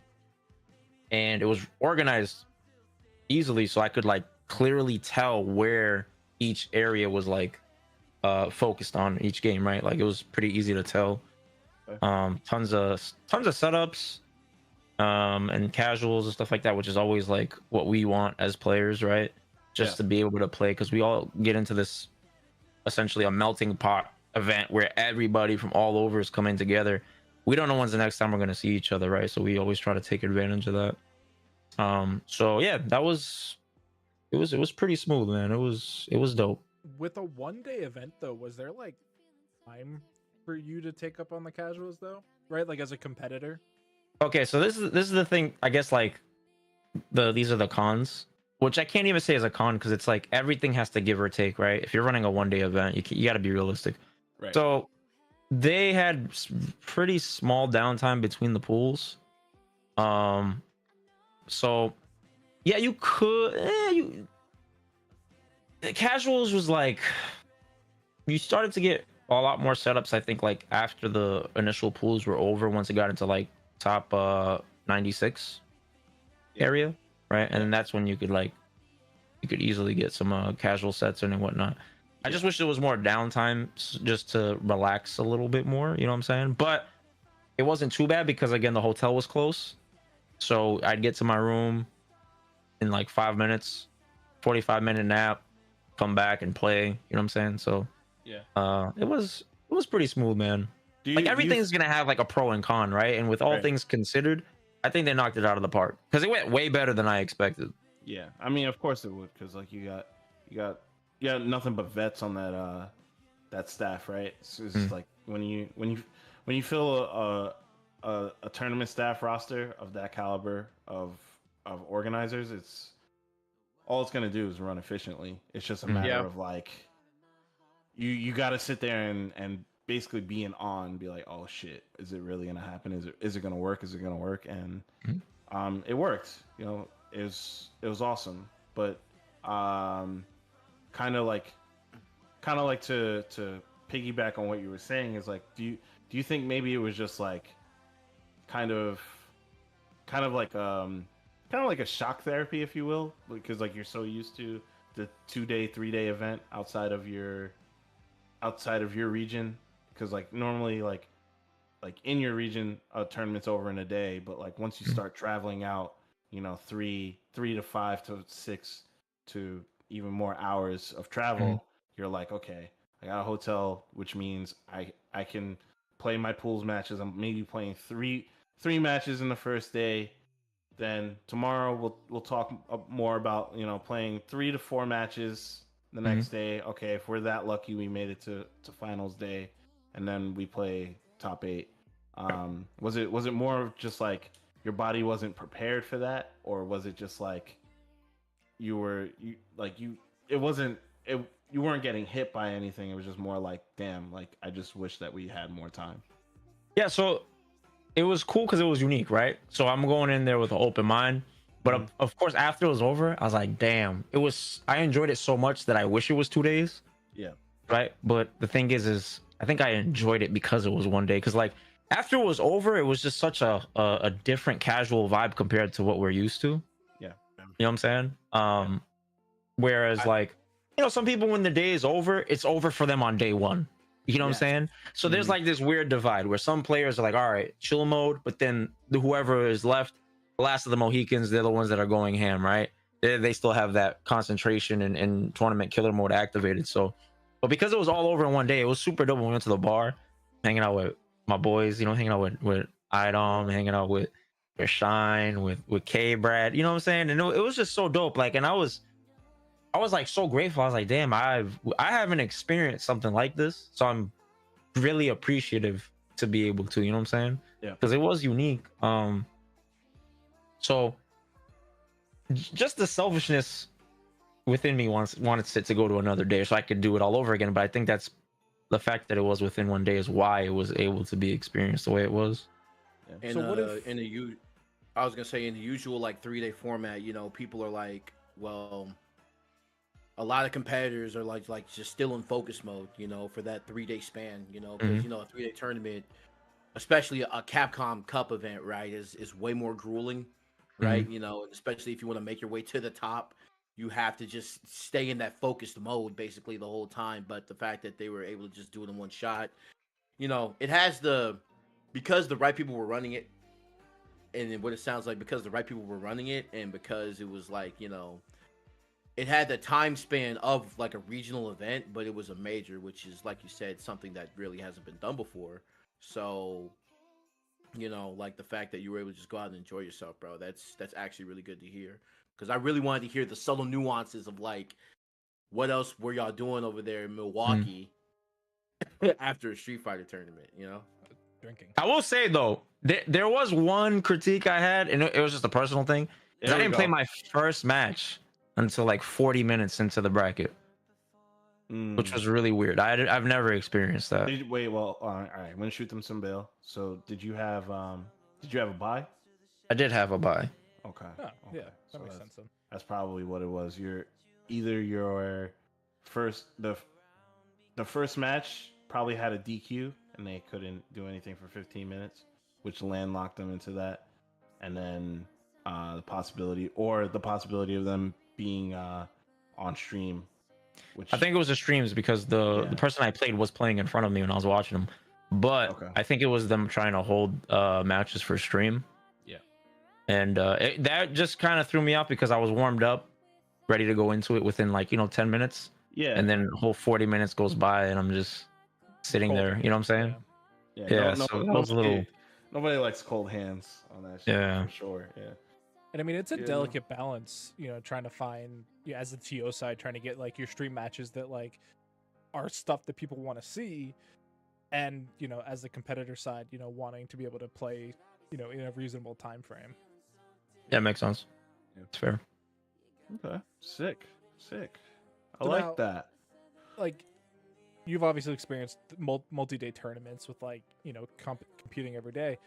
And it was organized easily, so I could like clearly tell where each area was like focused on each game, right? Like it was pretty easy to tell. Okay. Tons of setups, and casuals and stuff like that, which is always like what we want as players, right? Just to be able to play, because we all get into this essentially a melting pot event where everybody from all over is coming together. We don't know when's the next time we're going to see each other, right? So we always try to take advantage of that. So yeah, it was pretty smooth, man. It was dope. With a 1-day event though, was there like time for you to take up on the casuals though? Right? Like as a competitor? Okay, so this is the thing, I guess, like these are the cons, which I can't even say as a con because it's like everything has to give or take, right? If you're running a 1-day event, you got to be realistic. Right. So they had pretty small downtime between the pools. So yeah, you could the casuals was like you started to get a lot more setups, I think, like after the initial pools were over, once it got into like top 96 area, right? And then that's when you could easily get some casual sets and whatnot. I just wish there was more downtime just to relax a little bit more, you know what I'm saying? But it wasn't too bad because again the hotel was close, so I'd get to my room in like 5 minutes, 45-minute nap, come back and play, you know what I'm saying? So it was pretty smooth, man. Like everything's gonna have like a pro and con, right? And with all things considered, I think they knocked it out of the park because it went way better than I expected. Yeah, I mean, of course it would, because like you got nothing but vets on that staff, right? So it's like when you fill a tournament staff roster of that caliber of organizers, it's all it's gonna do is run efficiently. It's just a matter of like you got to sit there and basically be in awe and be like, oh shit, is it really gonna happen? Is it gonna work? Is it gonna work? And it worked. You know, it was awesome. But kind of like to piggyback on what you were saying is like, do you think maybe it was just like kind of like a shock therapy, if you will, because like you're so used to the 2-day, 3-day event outside of your region, because like normally like in your region a tournament's over in a day, but like once you start traveling out, you know, 3 to 5 to 6 to even more hours of travel, you're like, okay, I got a hotel, which means I can play my pools matches. I'm maybe playing three matches in the first day. Then tomorrow we'll talk more about, you know, playing 3 to 4 matches the next day. Okay, if we're that lucky, we made it to finals day, and then we play top 8. Was it more of just like your body wasn't prepared for that, or was it just like it you weren't getting hit by anything. It was just more like, damn, like I just wish that we had more time. Yeah, so it was cool because it was unique, right? So I'm going in there with an open mind. But of course, after it was over, I was like, damn, I enjoyed it so much that I wish it was 2 days. Yeah. Right. But the thing is I think I enjoyed it because it was one day. Because like after it was over, it was just such a different casual vibe compared to what we're used to. Yeah. You know what I'm saying? Whereas like, you know, some people when the day is over, it's over for them on day one. You know what I'm saying? So there's like this weird divide where some players are like, all right, chill mode, but then whoever is left, the last of the Mohicans, they're the ones that are going ham, right? They still have that concentration and tournament killer mode activated. So, but because it was all over in one day, it was super dope. When we went to the bar, hanging out with my boys, you know, hanging out with Idom, hanging out with Shine, with K Brad, you know what I'm saying? And it was just so dope. Like, and I was like so grateful. I was like, damn, I haven't experienced something like this, so I'm really appreciative to be able to, you know what I'm saying? Yeah. Because it was unique. So just the selfishness within me wanted it to go to another day so I could do it all over again. But I think that's the fact that it was within one day is why it was able to be experienced the way it was. Yeah. And So what if- I was gonna say in the usual like 3-day format, you know, people are like, well, a lot of competitors are like just still in focus mode, you know, for that 3-day span, you know, because you know a 3-day tournament, especially a Capcom Cup event, right, is way more grueling, right? You know, especially if you want to make your way to the top, you have to just stay in that focused mode basically the whole time. But the fact that they were able to just do it in one shot, you know, it has because the right people were running it, and what it sounds like because the right people were running it, and because it was like, you know, it had the time span of like a regional event, but it was a major, which is, like you said, something that really hasn't been done before. So, you know, like the fact that you were able to just go out and enjoy yourself, bro, that's actually really good to hear. Because I really wanted to hear the subtle nuances of like, what else were y'all doing over there in Milwaukee after a Street Fighter tournament, you know? Drinking. I will say though, there was one critique I had, and it was just a personal thing. I didn't play my first match until like 40 minutes into the bracket, which was really weird. I've never experienced that. Wait, well, all right, I'm gonna shoot them some bail. So did you have a buy? I did have a buy. Okay. Oh, yeah, okay. that makes sense then. That's probably what it was. Your first the first match probably had a DQ and they couldn't do anything for 15 minutes, which landlocked them into that, and then the possibility of them being on stream, which I think it was the streams because the person I played was playing in front of me when I was watching them, but I think it was them trying to hold matches for stream. Yeah, and that just kind of threw me off because I was warmed up, ready to go into it within like 10 minutes. Yeah, and then a whole 40 minutes goes by and I'm just sitting there. You know what I'm saying? Yeah. So that was a little. Nobody likes cold hands on that shit. Yeah, for sure. Yeah. And I mean, it's a delicate balance, you know, trying to find, as the TO side, trying to get like your stream matches that like are stuff that people want to see, and as the competitor side, wanting to be able to play, in a reasonable time frame. Yeah, makes sense. Yeah. It's fair. Okay, sick. I So like now, that. Like, you've obviously experienced multi-day tournaments with like competing every day.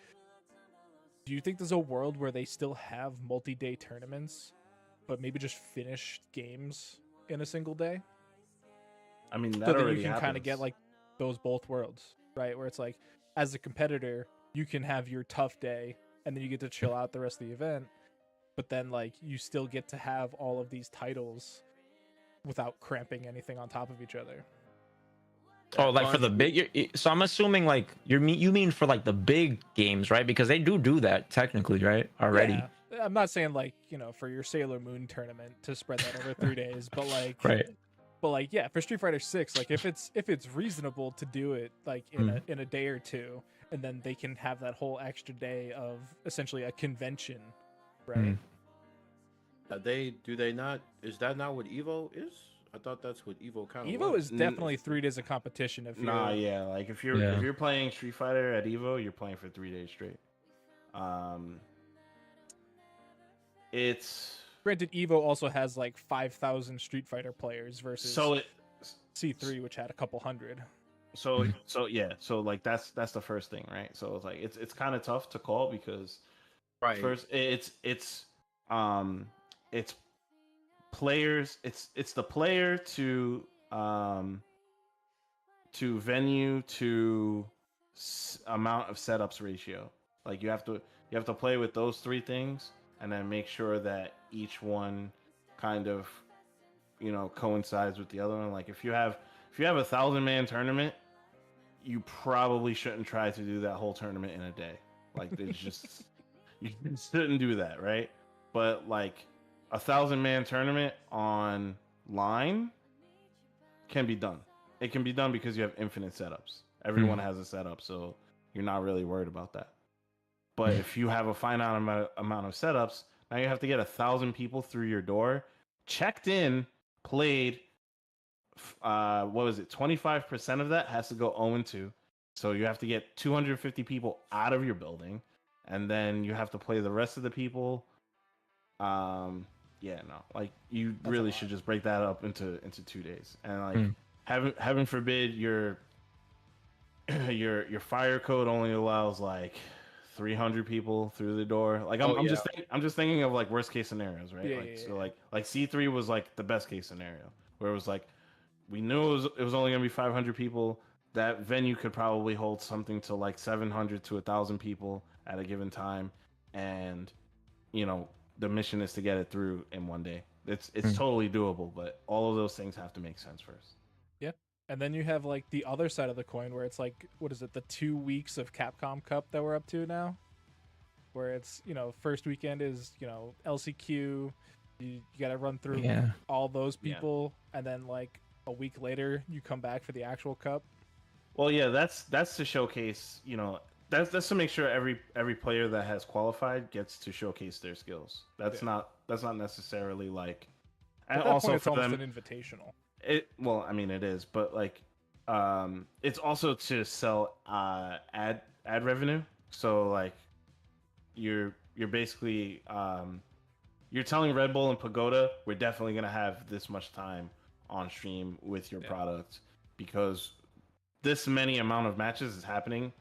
Do you think there's a world where they still have multi-day tournaments, but maybe just finish games in a single day? I mean, that so that already you can kind happens. of get like those both worlds, right? Where it's like, as a competitor, you can have your tough day, and then you get to chill out the rest of the event, but then like you still get to have all of these titles without cramping anything on top of each other. Oh, like for the big. So I'm assuming like you mean for like the big games, right? Because they do that technically, right? Already. Yeah. I'm not saying like for your Sailor Moon tournament to spread that over 3 days, but like right. But like for Street Fighter 6, like if it's reasonable to do it like in a day or two, and then they can have that whole extra day of essentially a convention, right? Do they not? Is that not what Evo is? I thought that's what Evo kind of. Evo is definitely 3 days of competition. If you're like if you're playing Street Fighter at Evo, you're playing for 3 days straight. It's granted, Evo also has like 5,000 Street Fighter players versus C3, which had a couple hundred. So like that's the first thing, right? So it's like it's kind of tough to call because Right. first it's players, it's the player to venue to amount of setups ratio. Like you have to play with those three things and then make sure that each one kind of coincides with the other one. Like if you have a 1,000-man tournament, you probably shouldn't try to do that whole tournament in a day. Like there's just you shouldn't do that, right? But like a 1,000-man tournament online can be done. It can be done because you have infinite setups. Everyone has a setup, so you're not really worried about that. But if you have a finite amount of setups, now you have to get 1,000 people through your door, checked in, played. What was it? 25% of that has to go 0-2. So you have to get 250 people out of your building, and then you have to play the rest of the people. Like you really should just break that up into 2 days, and like heaven forbid your fire code only allows like 300 people through the door. Like I'm just thinking of like worst case scenarios, right? So like C3 was like the best case scenario where it was like we knew it was only gonna be 500 people. That venue could probably hold something to like 700 to 1,000 people at a given time, and the mission is to get it through in 1 day. It's totally doable, but all of those things have to make sense first. Yep. And then you have like the other side of the coin where it's like, what is it, the 2 weeks of Capcom Cup that we're up to now? Where it's, first weekend is, LCQ, you got to run through all those people, and then like a week later you come back for the actual cup. Well, yeah, that's to showcase, that's to make sure every player that has qualified gets to showcase their skills. That's not necessarily like, and also point, it's for almost them, an invitational. It is, but like, it's also to sell ad revenue. So like, you're basically you're telling Red Bull and Pagoda, we're definitely gonna have this much time on stream with your product because this many amount of matches is happening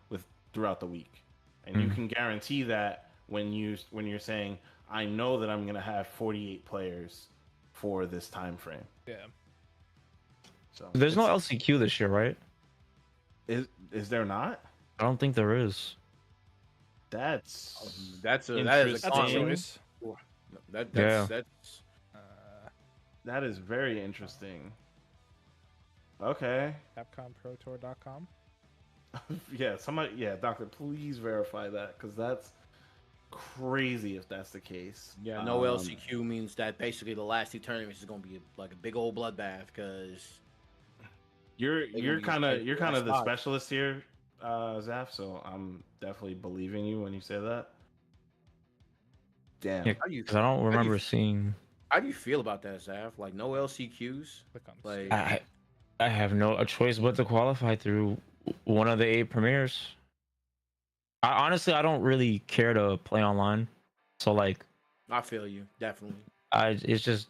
throughout the week, and you can guarantee that when you're saying, I know that I'm gonna have 48 players for this time frame. Yeah. So there's no LCQ this year, right? Is there not? I don't think there is. That's a choice. That is very interesting. Okay. CapcomProTour.com. Doctor, please verify that, because that's crazy if that's the case. Yeah, no LCQ means that basically the last two tournaments is going to be like a big old bloodbath, because you're kind of the specialist here, Zaf. So I'm definitely believing you when you say that. Damn. Yeah, because I don't remember seeing. How do you feel about that, Zaf? Like no LCQs? Like I have no choice but to qualify through one of the 8 premieres. Honestly, I don't really care to play online, so like. I feel you, definitely. I just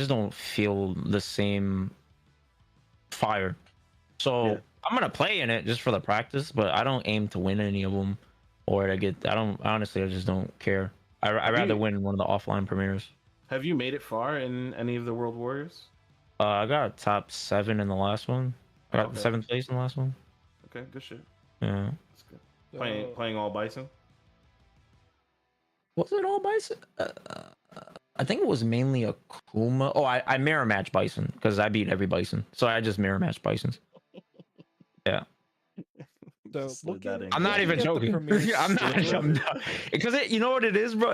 don't feel the same fire. So I'm gonna play in it just for the practice, but I don't aim to win any of them or to get. I just don't care. I'd rather win one of the offline premieres. Have you made it far in any of the World Warriors? I got top 7 in the last one. I got 7th place in the last one. Okay, good shit. Yeah. That's good. Playing all Bison? Was it all Bison? I think it was mainly a Kuma. Oh, I mirror match Bison because I beat every Bison. So I just mirror match Bisons. Yeah. So I'm not even joking. I'm not. Because you know what it is, bro?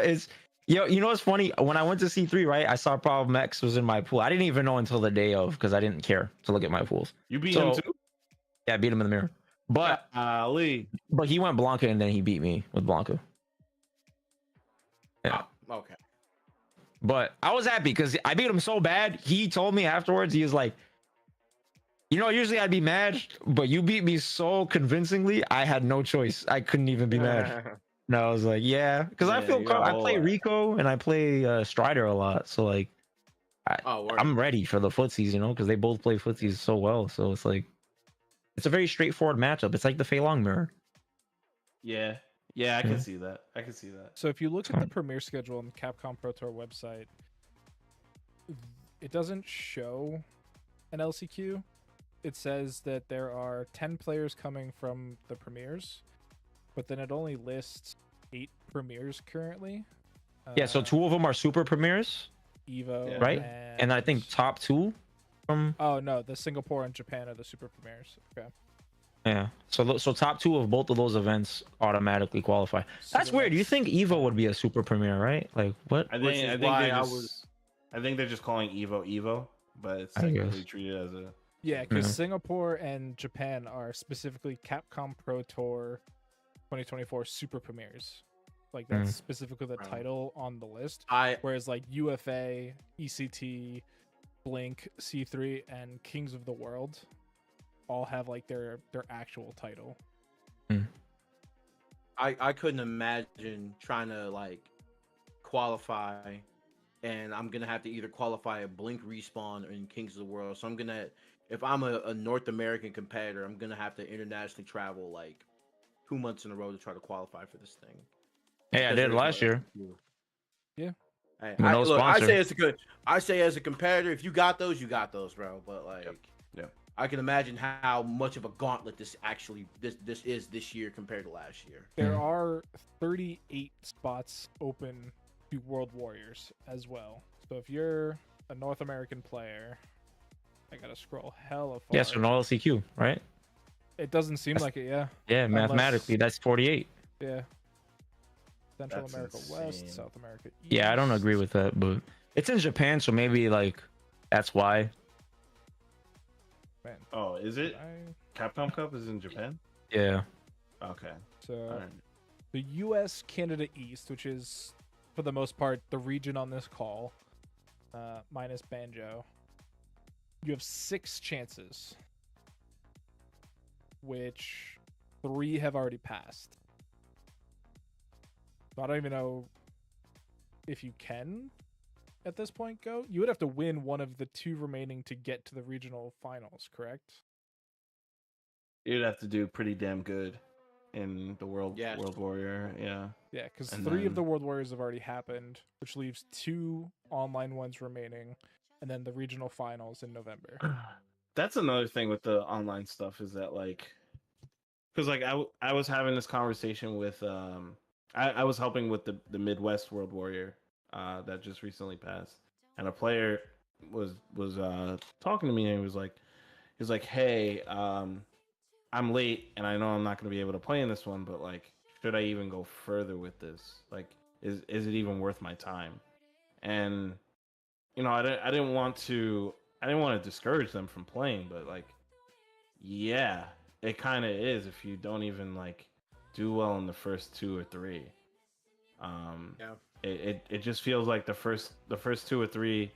You know what's funny? When I went to C3, right, I saw Problem X was in my pool. I didn't even know until the day of because I didn't care to look at my pools. You beat him too? Yeah, I beat him in the mirror. But but he went Blanca and then he beat me with Blanca. Yeah. Oh, okay. But I was happy because I beat him so bad. He told me afterwards, he was like, usually I'd be mad, but you beat me so convincingly, I had no choice. I couldn't even be mad. No, I was like, yeah, because I play Rico and I play Strider a lot, so like, Oh, word. I'm ready for the footsies, because they both play footsies so well. So it's like it's a very straightforward matchup. It's like the Fei Long mirror. Yeah, yeah, I Yeah. can see that. I can see that. So if you look at the Premier schedule on the Capcom Pro Tour website, it doesn't show an LCQ. It says that there are 10 players coming from the Premiers, but then it only lists 8 Premiers currently. Yeah, so 2 of them are super premieres, Evo, Yeah. right? And I think top 2 from Oh no, the Singapore and Japan are the super premieres. Okay. yeah. So top 2 of both of those events automatically qualify. So That's then weird. You think Evo would be a super premiere, right? Like what? I Which think is I think why they're I just, was- I think they're just calling Evo, but it's I technically guess. treated as a. Yeah, because Yeah. Singapore and Japan are specifically Capcom Pro Tour 2024 super premieres. Like that's specifically the Right. title on the list. I Whereas like UFA, ECT, Blink, C3, and Kings of the World all have like their actual title. I couldn't imagine trying to like qualify, and I'm gonna have to either qualify a Blink Respawn or in Kings of the World. So I'm gonna, if I'm a North American competitor, I'm gonna have to internationally travel like 2 months in a row to try to qualify for this thing. Hey, I Because did there's last no year. LCQ. Yeah. Hey, With no look, I sponsor. say it's a good. I say as a competitor, if you got those, you got those, bro. But like, Yep. I can imagine how much of a gauntlet this is this year compared to last year. There are 38 spots open to World Warriors as well. So if you're a North American player, I gotta scroll hella far. Yeah, so no LCQ, right? It doesn't seem like it, yeah. Yeah, Unless- mathematically, that's 48. Yeah. Central That's America insane. West, South America East. Yeah, I don't agree with that, but it's in Japan, so maybe like that's why. Man, Oh, is it? I- Capcom Cup is in Japan. Yeah. Okay. So All right. the U.S. Canada East, which is for the most part the region on this call, minus Banjo, you have 6 chances, which 3 have already passed. So I don't even know if you can at this point go. You would have to win one of the 2 remaining to get to the regional finals, correct? You'd have to do pretty damn good in the World Yes. Warrior. Yeah. Yeah, because And 3 of then- the World Warriors have already happened, which leaves 2 online ones remaining, and then the regional finals in November. That's another thing with the online stuff is that like, because like I was having this conversation with I was helping with the Midwest World Warrior that just recently passed, and a player was talking to me and he was like, hey, I'm late and I know I'm not going to be able to play in this one, but like, should I even go further with this? Like, is it even worth my time? And I didn't want to discourage them from playing, but like, yeah, it kind of is if you don't even like do well in the first 2 or 3. Yeah. It just feels like the first 2 or 3,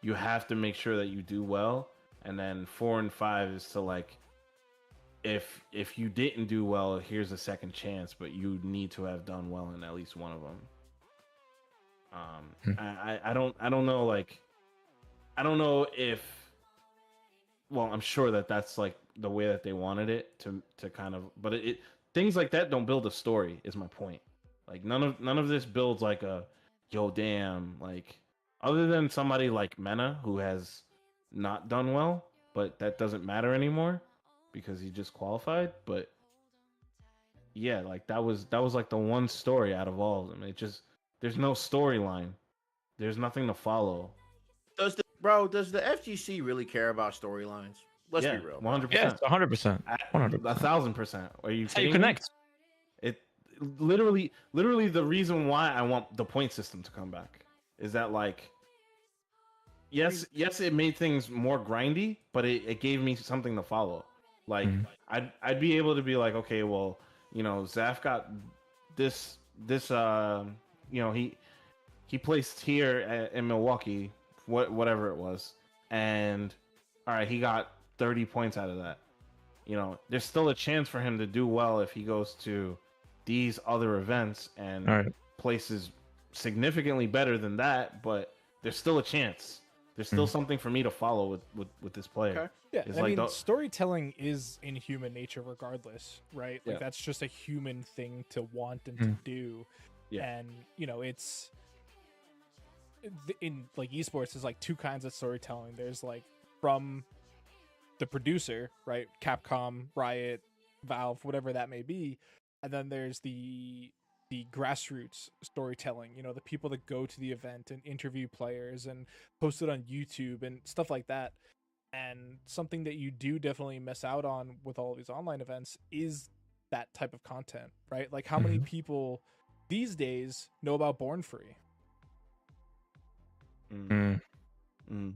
you have to make sure that you do well, and then 4 and 5 is to like, if you didn't do well, here's a second chance, but you need to have done well in at least one of them. I don't know, like, I don't know if, well, I'm sure that that's like the way that they wanted it to kind of, but it things like that don't build a story, is my point. Like none of this builds like a, yo, damn, like, other than somebody like Mena who has not done well, but that doesn't matter anymore because he just qualified. But yeah, like that was like the one story out of all of them. It just, there's no storyline, there's nothing to follow. Does the FGC really care about storylines? Let's Yeah, be real. 100%. Yeah, 100%. 100%. 1,000%. Are you That's how you kidding me? connect. It literally the reason why I want the point system to come back is that, like, yes, it made things more grindy, but it gave me something to follow. Like, I'd be able to be like, okay, well, Zaf got this he placed here in Milwaukee, whatever it was, and all right, he got 30 points out of that. There's still a chance for him to do well if he goes to these other events and All right. places significantly better than that, but there's still a chance. there's still something for me to follow with this player. Okay. Yeah, It's I like mean, the- storytelling is in human nature regardless, right? Like Yeah. that's just a human thing to want and to do. Yeah. And, you know, it's in like esports there's like two kinds of storytelling. There's like from the producer, right? Capcom, Riot, Valve, whatever that may be. And then there's the grassroots storytelling, you know, the people that go to the event and interview players and post it on YouTube and stuff like that. And something that you do definitely miss out on with all of these online events is that type of content, right? Like how many people these days know about Born Free?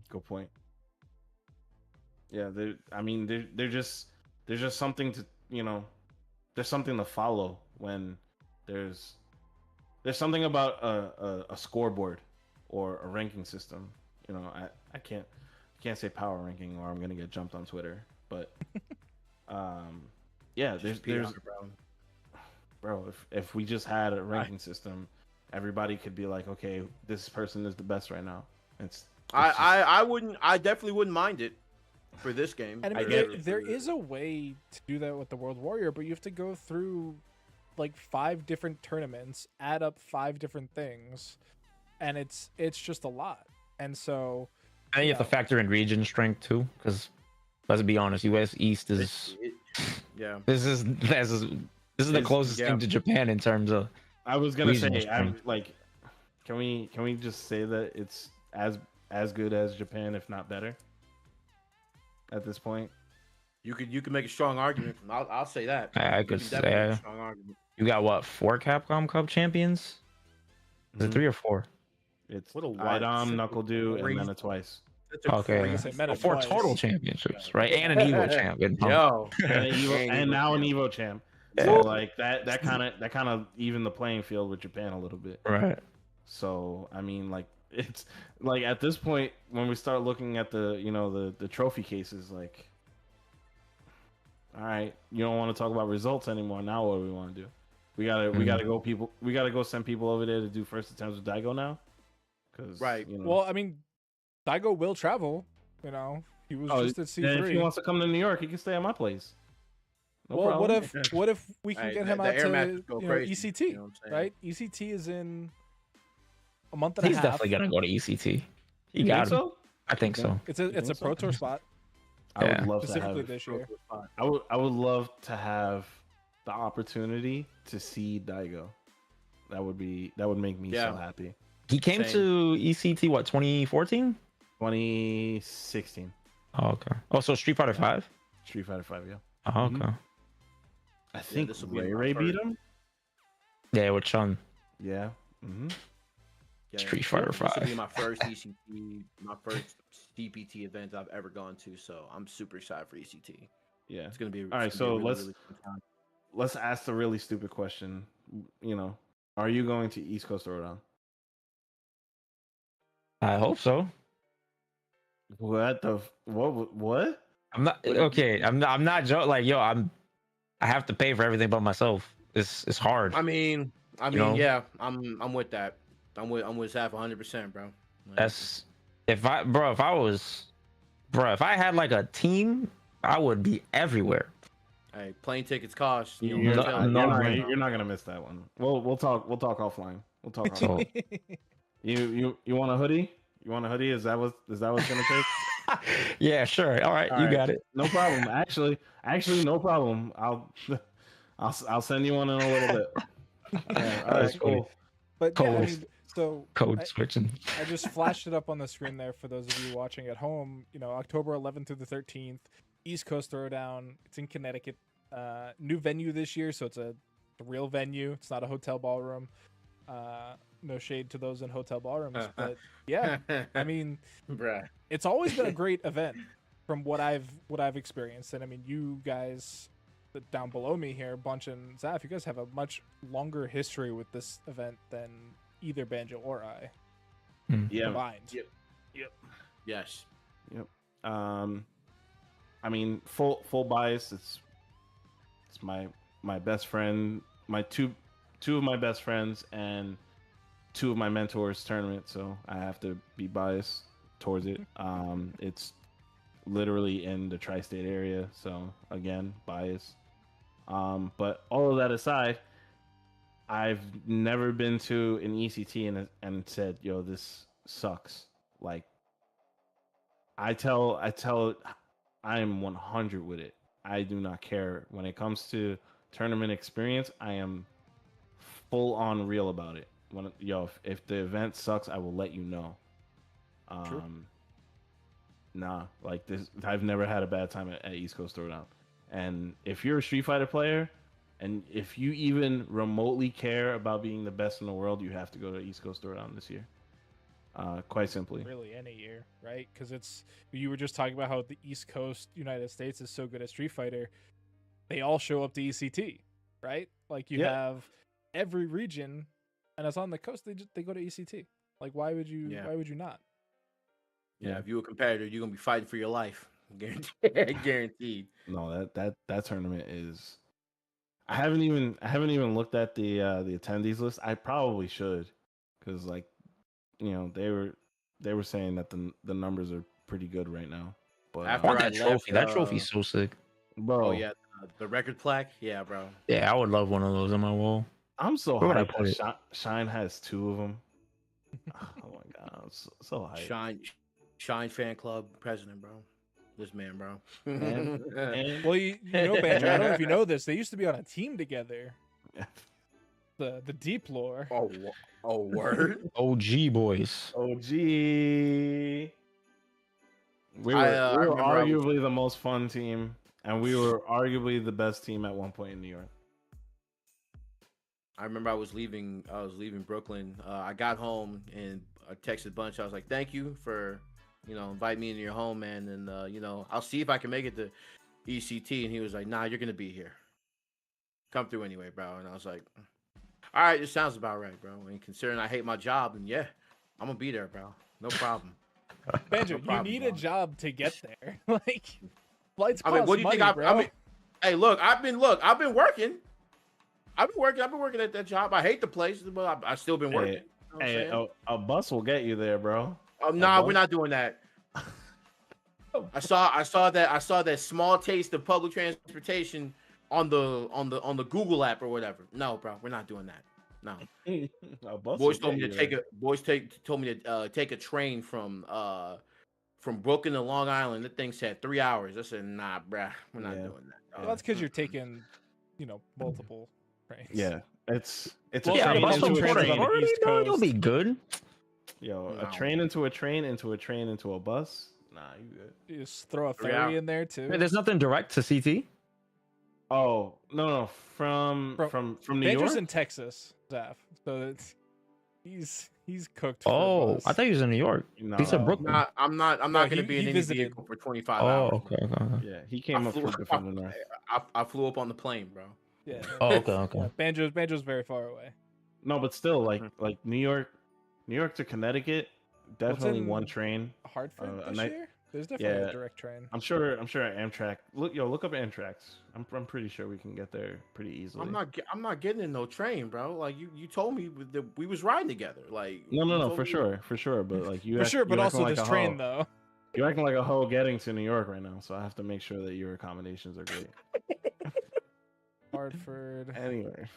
Good point. Yeah, they're just there's just something to, you know, there's something to follow when there's something about a scoreboard or a ranking system. You know, I can't say power ranking or I'm gonna get jumped on Twitter. But yeah, there's bro, if we just had a ranking system, everybody could be like, okay, this person is the best right now. I definitely wouldn't mind it for this game. And I mean, there is a way to do that with the World Warrior, but you have to go through like 5 different tournaments, add up 5 different things, and it's just a lot. And so And you have to factor in region strength too, because let's be honest, US East is yeah. this is the closest thing to Japan in terms of. I was gonna regional say, I'm strength. like, can we just say that it's as good as Japan, if not better, at this point? You could make a strong argument. I'll say that. I You could can definitely make a say strong argument. you got what 4 Capcom Cup champions? Is it 3 or 4? It's What a Idom, Knuckle-Dew, and crazy- Mena twice. That's a Okay, crazy Say Meta 4 twice. total championships, right? And an Evo champion. Yo, And now an Evo champ. So like that kind of evened the playing field with Japan a little bit. Right. So I mean, like, it's like at this point when we start looking at the trophy cases, like, all right, you don't want to talk about results anymore. Now what do we want to do? We gotta go send people over there to do first attempts with Daigo now. Cause, Right. You know, well, I mean, Daigo will travel. You know, he was just at then if he C3. wants to come to New York, he can stay at my place. No Well, problem. what if we can Hey, get him the out air to matches go crazy, ECT, you know what I'm saying? right? ECT is in a month and He's a half. definitely gonna go to ECT. He You got think him. so? I think so. It's a pro tour spot I Yeah. would love to specifically have. this year. I would love to have the opportunity to see Daigo. That would make me so Yeah. happy. He came Same. to ECT what 2014? 2016 Oh, okay. Oh, so Street Fighter 5. Street Fighter 5, yeah. Oh, okay. Mhm. I think this will be Ray my beat first. him. Yeah, with Chun. Yeah. Mm-hmm. Yeah, Street Fighter This will 5. be my first ECT, my first DPT event I've ever gone to, so I'm super excited for ECT. Yeah. It's gonna be All right, it's gonna so be a let's- really fun time. Let's ask the really stupid question. You know, are you going to East Coast Throwdown? I hope so. What? I'm not okay. I'm not joking. Like, yo, I have to pay for everything but myself. It's hard. I mean, You know? yeah, I'm with that. I'm with Zaf 100%, bro. Like, That's if I had like a team, I would be everywhere. hey, plane tickets cost. You know, You're, hotel- no, not gonna miss that one. We'll talk offline. We'll talk So offline. You want a hoodie? You want a hoodie? Is that what's gonna take? yeah, sure. All right, All you right. got it. No problem. Actually, no problem. I'll send you one in a little bit. Yeah, all That's right, cool. But yeah, I Cold. mean, so Code I- switching. I just flashed it up on the screen there for those of you watching at home. You know, October 11th through the 13th, East Coast Throwdown. It's in Connecticut. New venue this year, so it's a real venue. It's not a hotel ballroom. No shade to those in hotel ballrooms, but yeah, I mean, bruh. it's always been a great event from what I've experienced. And I mean, you guys down below me here, Bunch and Zaf, you guys have a much longer history with this event than either Banjo or I Yeah. combined. Yes. I mean, full bias. It's my best friend, my two of my best friends, and two of my mentors tournament. So I have to be biased. towards it. It's literally in the tri-state area, so again, bias. But all of that aside, I've never been to an ECT and said, "Yo, this sucks." Like, I tell, I am 100 with it. I do not care when it comes to tournament experience. I am full on real about it. When if the event sucks, I will let you know. Sure. Nah, like this, I've never had a bad time at East Coast Throwdown. And if you're a Street Fighter player, and if you even remotely care about being the best in the world, you have to go to East Coast Throwdown this year. Quite simply. Really, any year, right? Because you were just talking about how the East Coast United States is so good at Street Fighter. They all show up to ECT, right? Like you have every region, and it's on the coast. They go to ECT. Like why would you? Yeah. Why would you not? Yeah, if you're a competitor, you're gonna be fighting for your life. Guaranteed. No, that tournament is. I haven't even looked at the attendees list. I probably should, because like, they were saying that the numbers are pretty good right now. But I want that trophy. That trophy's so sick, bro. Oh yeah, the record plaque. Yeah, bro. Yeah, I would love one of those on my wall. I'm so Where would I hyped put that Shine has 2 of them. Oh my god, I'm so hyped. Shine fan club president, bro. This man, bro. And Well, you know, Banjo. I don't know if you know this. They used to be on a team together. The Deep Lore. Oh, word. OG boys. OG. We were I remember arguably the most fun team, and we were arguably the best team at one point in New York. I remember I was leaving Brooklyn. I got home and I texted Bunch. I was like, "Thank you for, invite me into your home, man. And I'll see if I can make it to ECT." And he was like, "Nah, you're gonna be here. Come through anyway, bro." And I was like, "All right, this sounds about right, bro. And considering I hate my job, and yeah, I'm gonna be there, bro. No problem." Banjo, No problem, you need bro. a job to get there. Like flights cost I mean, what do you money, think? bro. I mean, hey, look, I've been working. I've been working at that job. I hate the place, but I still been working. Hey, You know what I'm hey, saying? a bus will get you there, bro. Nah, bus? we're not doing that. I saw that small taste of public transportation on the Google app or whatever. No, bro, we're not doing that. No. A bus Boys will told me get to you take there. told me to take a train from Brooklyn to Long Island. The thing said 3 hours. I said, nah, bruh, we're not doing that. Well, that's because you're taking, multiple trains. Yeah, it's Well, a Yeah, train bus into from a Florida train. already, East bro. You'll Coast. be good. Yo, No. a train into a train into a train into a bus. Nah, you good. You just throw a 3 ferry hours. in there too. Wait, there's nothing direct to CT. Oh no, from New Banjo's York. in Texas, Zaf. So he's cooked. For a Oh, bus. I thought he was in New York. No, He said Brooklyn. I'm not No, going to he- be he in any visited. vehicle for 25 Oh, hours. okay. Yeah, he came I up flew- from the north. I flew up on the plane, bro. Yeah. Oh, okay. Yeah, Banjo's very far away. No, but still, like New York to Connecticut, definitely in one train. Hartford A this night- year? There's definitely Yeah. a direct train. I'm sure Amtrak. Look up Amtrak's. I'm pretty sure we can get there pretty easily. I'm not getting in no train, bro. Like you told me that we was riding together. Like you No, told for me- sure. But like you, For sure, but you're also acting like this a train hoe. though. You're acting like a hoe getting to New York right now, so I have to make sure that your accommodations are great. Hartford. Anyway,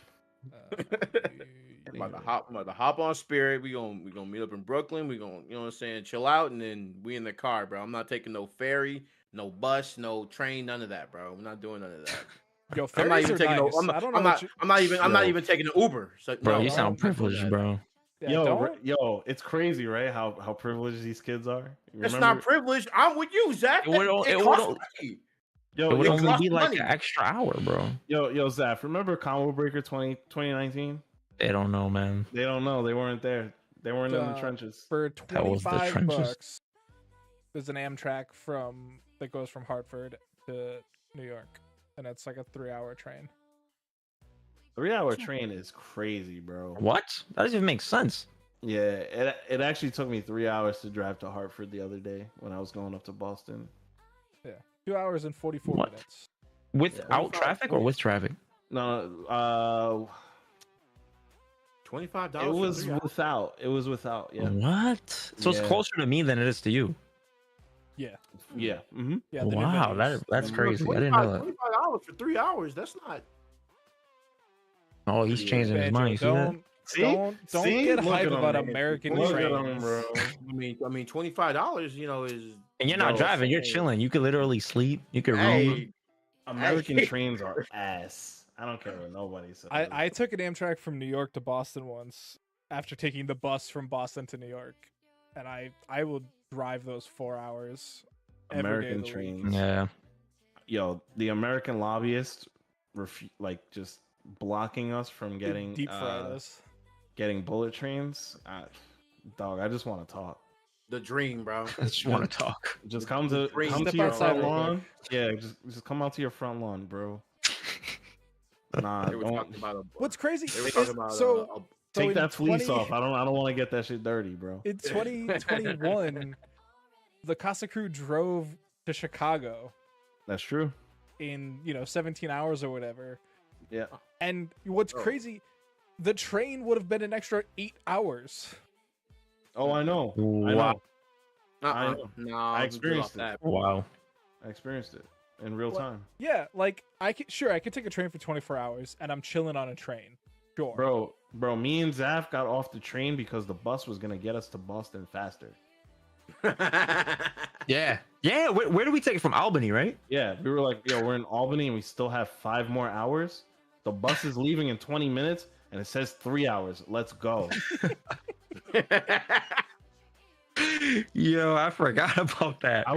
I'm about to hop on Spirit. We gonna meet up in Brooklyn. We gonna, you know what I'm saying, chill out, and then we in the car, bro. I'm not taking no ferry, no bus, no train, none of that, bro. We're not doing none of that. Yo, I'm not ferries even are taking nice. no. I don't know. I'm not even taking an Uber. So Bro, no, you I'm sound not doing privileged, that. bro. Yeah, yo, it's crazy, right? How privileged these kids are. It's not privileged. I'm with you, Zach. It would costs money. Yo, It would yo, only cost be like money. an extra hour, bro. yo, Zaf, remember Combo Breaker 2019? They don't know, man. They don't know. They weren't there. They weren't in the Uh, trenches. For That was the 25 trenches. bucks, there's an Amtrak that goes from Hartford to New York, and it's like a 3-hour train. 3-hour train is crazy, bro. What? That doesn't even make sense. Yeah, it actually took me 3 hours to drive to Hartford the other day when I was going up to Boston. Yeah, 2 hours and 44 What? minutes. Without traffic or with traffic? No, $25. It was without. It was without. Yeah. What? So it's Yeah. closer to me than it is to you. Yeah. Yeah. Mm-hmm. Yeah. the new Wow, venues. that's crazy. I didn't know that. $25 for 3 hours. That's not. Oh, he's changing his Banjo, mind. You see that? don't See? don't See? get Look hype at him, about man. American Look at trains. him, bro. I mean, $25. You know, is And you're not Bro, driving. You're hey. chilling. You could literally sleep. You could roam. Hey, American Hey. trains are ass. I don't care what nobody says. I took an Amtrak from New York to Boston once after taking the bus from Boston to New York, and I will drive those 4 hours. every day of American the week. trains. Yeah. Yo, the American lobbyists like just blocking us from getting Deep fried us. getting bullet trains. Dog, I just want to talk. the dream, bro. I just want to talk. Just come to Step your outside front real lawn. Yeah, just come out to your front lawn, bro. Nah, They were don't talking about What's crazy They were is talking about so take in that fleece 20 off. I don't want to get that shit dirty, bro. In 2021, the Casa Crew drove to Chicago That's true. in 17 hours or whatever. Yeah. And what's Oh. crazy, the train would have been an extra 8 hours. Oh, I know. I Wow. know. No, I experienced it. that. Wow. I experienced it in real What? time, Yeah, like I could take a train for 24 hours and I'm chilling on a train. Sure. bro. Me and Zaf got off the train because the bus was gonna get us to Boston faster. Yeah. Yeah. Where do we take it from? Albany, right? Yeah, we were like, yo, we're in Albany and we still have 5 more hours. The bus is leaving in 20 minutes and it says 3 hours. Let's go. Yo, I forgot about that. I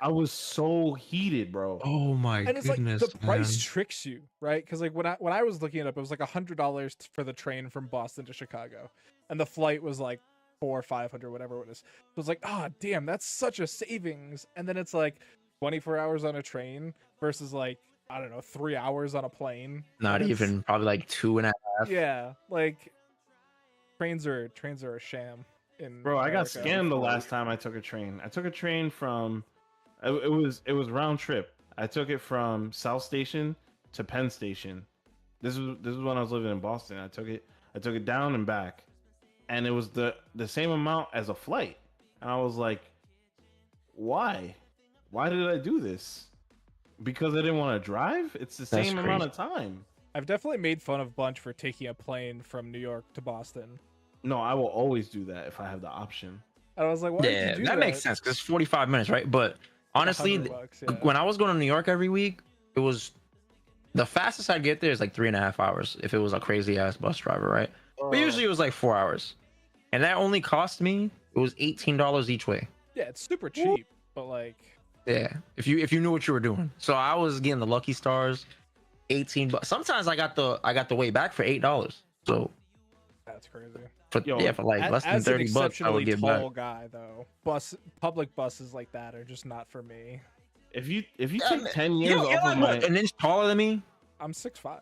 was so heated, bro. Oh my And it's goodness. like the price man. tricks you, right? Because like when I was looking it up, it was like $100 for the train from Boston to Chicago, and the flight was like 400 or 500, whatever it is. So it's like, oh damn, that's such a savings. And then it's like 24 hours on a train versus like I don't know 3 hours on a plane. Not And it's- even, probably like 2.5. Yeah, like trains are a sham. Bro, I got America. scammed the last time I took a train. I took a train from it was round trip. I took it from South Station to Penn Station. This is when I was living in Boston. I took it down and back. And it was the same amount as a flight. And I was like, why? Why did I do this? Because I didn't want to drive? It's the That's same amount of time. I've definitely made fun of Bunch for taking a plane from New York to Boston. No, I will always do that if I have the option. And I was like, why did Yeah, you do that makes sense because it's 45 minutes, right? But honestly, $100, yeah. when I was going to New York every week, it was the fastest I'd get there is like 3.5 hours if it was a crazy ass bus driver, right? But usually it was like 4 hours, and that only cost me, it was $18 each way. Yeah, it's super cheap, but like Yeah, if you knew what you were doing. So I was getting the lucky stars, 18 bucks. Sometimes I got the way back for $8. So that's crazy. for like less than As an 30 bucks, I would exceptionally get tall back. guy though, public buses like that are just not for me. If you take 10 years You're off like of my what, an inch taller than me? I'm 6'5". So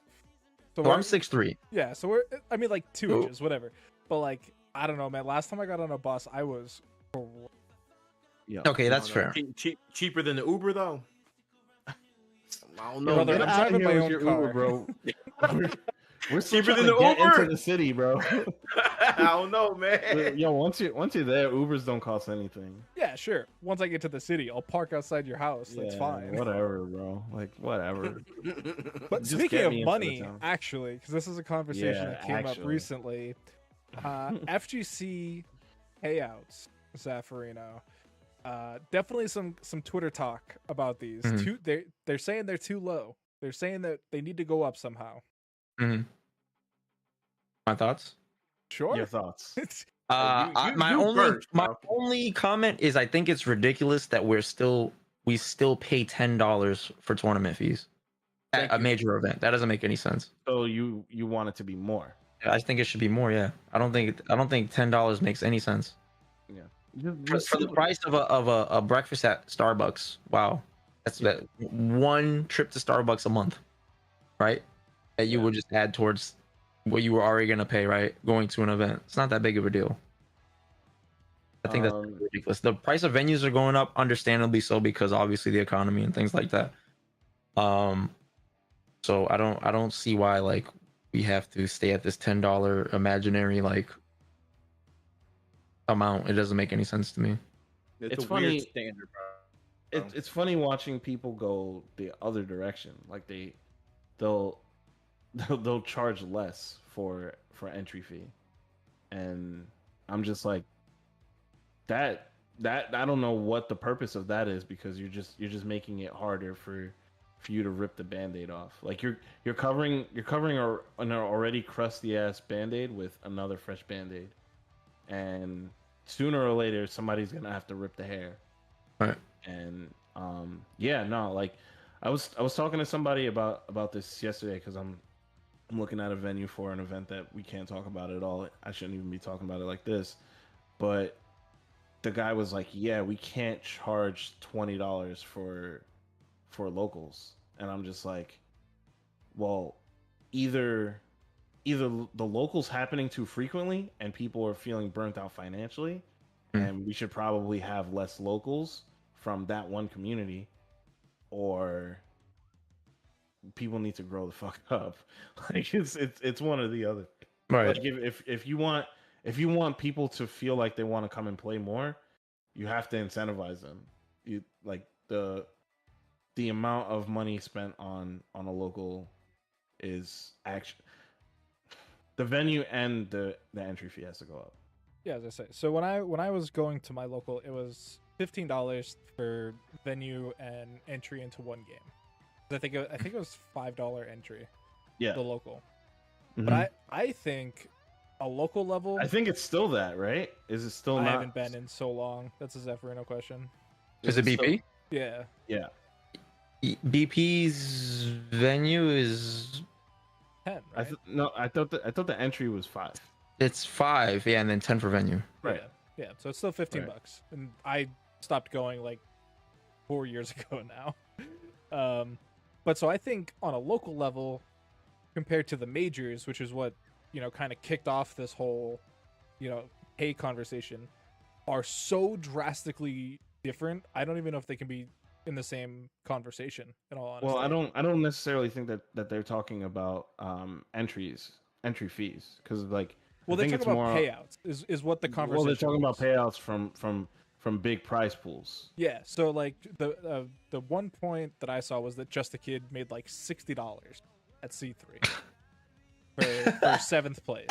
Oh, we're- I'm 6'3". Yeah, so we're I mean like 2 Oh. inches, whatever. But like I don't know, man. Last time I got on a bus, I was Yo, Okay, that's fair. Cheaper than the Uber though. I don't know. Brother, man. I'm Get outta driving here my with own your car. Uber, bro. We're still Cheaper trying than to the get into Uber? the city, bro. I don't know, man. Yo, once you're there, Ubers don't cost anything. Yeah, sure. Once I get to the city, I'll park outside your house. That's Yeah, fine. Whatever, bro. Like whatever. But Just speaking get of me into the money, town. actually, because this is a conversation Yeah, that came up actually. recently, FGC payouts, Zaffarino. Definitely some Twitter talk about these. Mhm. They're saying they're too low. They're saying that they need to go up somehow. Mhm. My thoughts? Sure. Your thoughts? My only comment is I think it's ridiculous that we still pay $10 for tournament fees at Thank a you. major event. That doesn't make any sense. So you want it to be more? I think it should be more. Yeah, I don't think $10 makes any sense for the price of a breakfast at Starbucks. Wow, that's that one trip to Starbucks a month, right? That you would just add towards what you were already gonna pay, right? Going to an event, it's not that big of a deal. I think that's ridiculous. The price of venues are going up, understandably so, because obviously the economy and things like that. So I don't see why like we have to stay at this $10 imaginary like amount. It doesn't make any sense to me. It's a weird funny. standard, bro. It's funny watching people go the other direction. Like they'll they'll charge less for entry fee, and I'm just like that I don't know what the purpose of that is, because you're just making it harder for you to rip the band-aid off. Like you're covering an already crusty ass band-aid with another fresh band-aid, and sooner or later somebody's gonna have to rip the hair. Right. And yeah, no, like I was talking to somebody about this yesterday, because I'm looking at a venue for an event that we can't talk about at all. I shouldn't even be talking about it like this, but the guy was like, "Yeah, we can't charge $20 for locals," and I'm just like, "Well, either the locals happening too frequently and people are feeling burnt out financially, and we should probably have less locals from that one community, or people need to grow the fuck up." Like it's one or the other. Right. Like if you want people to feel like they want to come and play more, you have to incentivize them. You like the amount of money spent on a local is actually the venue, and the entry fee has to go up. Yeah, as I say. So when I was going to my local, it was $15 for venue and entry into one game. I think it was $5 entry. Yeah, The local. Mhm. But I think a local level. I think it's still that, right? Is it still I not? haven't been in so long. That's a Zephyrino question. Is it BP? Yeah. Yeah. BP's venue is 10, right? I thought the entry was 5. it's 5, yeah, and then 10 for venue. Right. Yeah. So it's still $15, and I stopped going like 4 years ago now. But so I think on a local level, compared to the majors, which is what kind of kicked off this whole pay conversation, are so drastically different. I don't even know if they can be in the same conversation, in all honesty. Well, I don't necessarily think that they're talking about entry fees, because like Well, I they're think talking about more, payouts is what the conversation. well, they're talking about was. payouts from big prize pools. Yeah, so like the one point that I saw was that Just a Kid made like $60 at C3 for 7th place.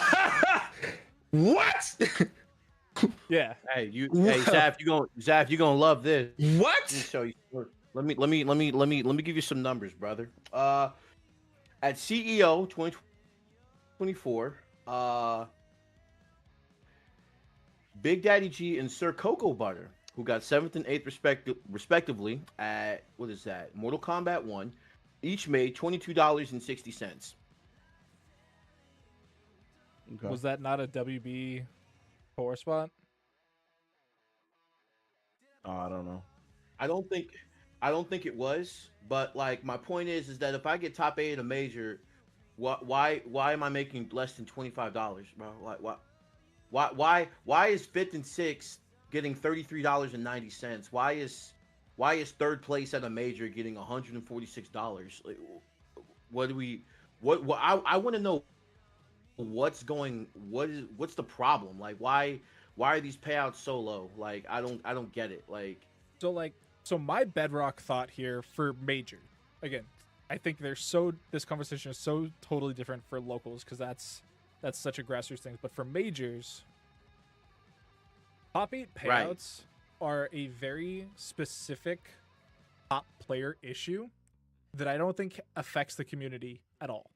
What? Yeah. Hey, Zaf, you gonna love this. What? Let me show you. Let me give you some numbers, brother. At CEO 2024, Big Daddy G and Sir Cocoa Butter, who got 7th and 8th respectively at what is that? Mortal Kombat 1, each made $22.60. Okay. Was that not a WB 4 spot? Oh, I don't know. I don't think it was, but like my point is that if I get top 8 at a major, why am I making less than $25, bro? Like why is 5th and 6th getting $33.90? Why is 3rd place at a major getting $146? Like, I want to know what's the problem? Like why are these payouts so low? Like I don't get it. Like So my bedrock thought here for major, again, I think this conversation is so totally different for locals, because that's such a grassroots thing. But for majors, top 8 payouts are a very specific top player issue that I don't think affects the community at all.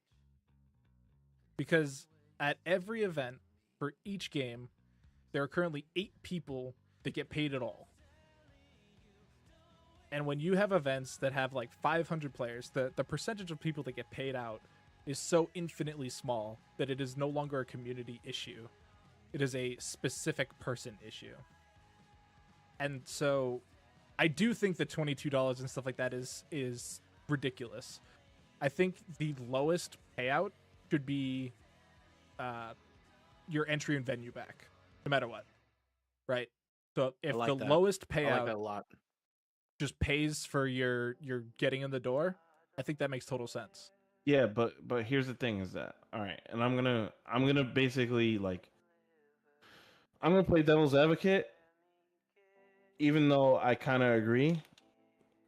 Because at every event for each game, there are currently 8 people that get paid at all. And when you have events that have like 500 players, the percentage of people that get paid out is so infinitely small that it is no longer a community issue. It is a specific person issue. And so I do think that $22 and stuff like that is ridiculous. I think the lowest payout should be your entry and venue back, no matter what. Right? So if like the that. lowest I like payout that a lot. just pays for your getting in the door, I think that makes total sense. Yeah, but here's the thing: is that all right? And I'm gonna basically like I'm gonna play devil's advocate, even though I kind of agree.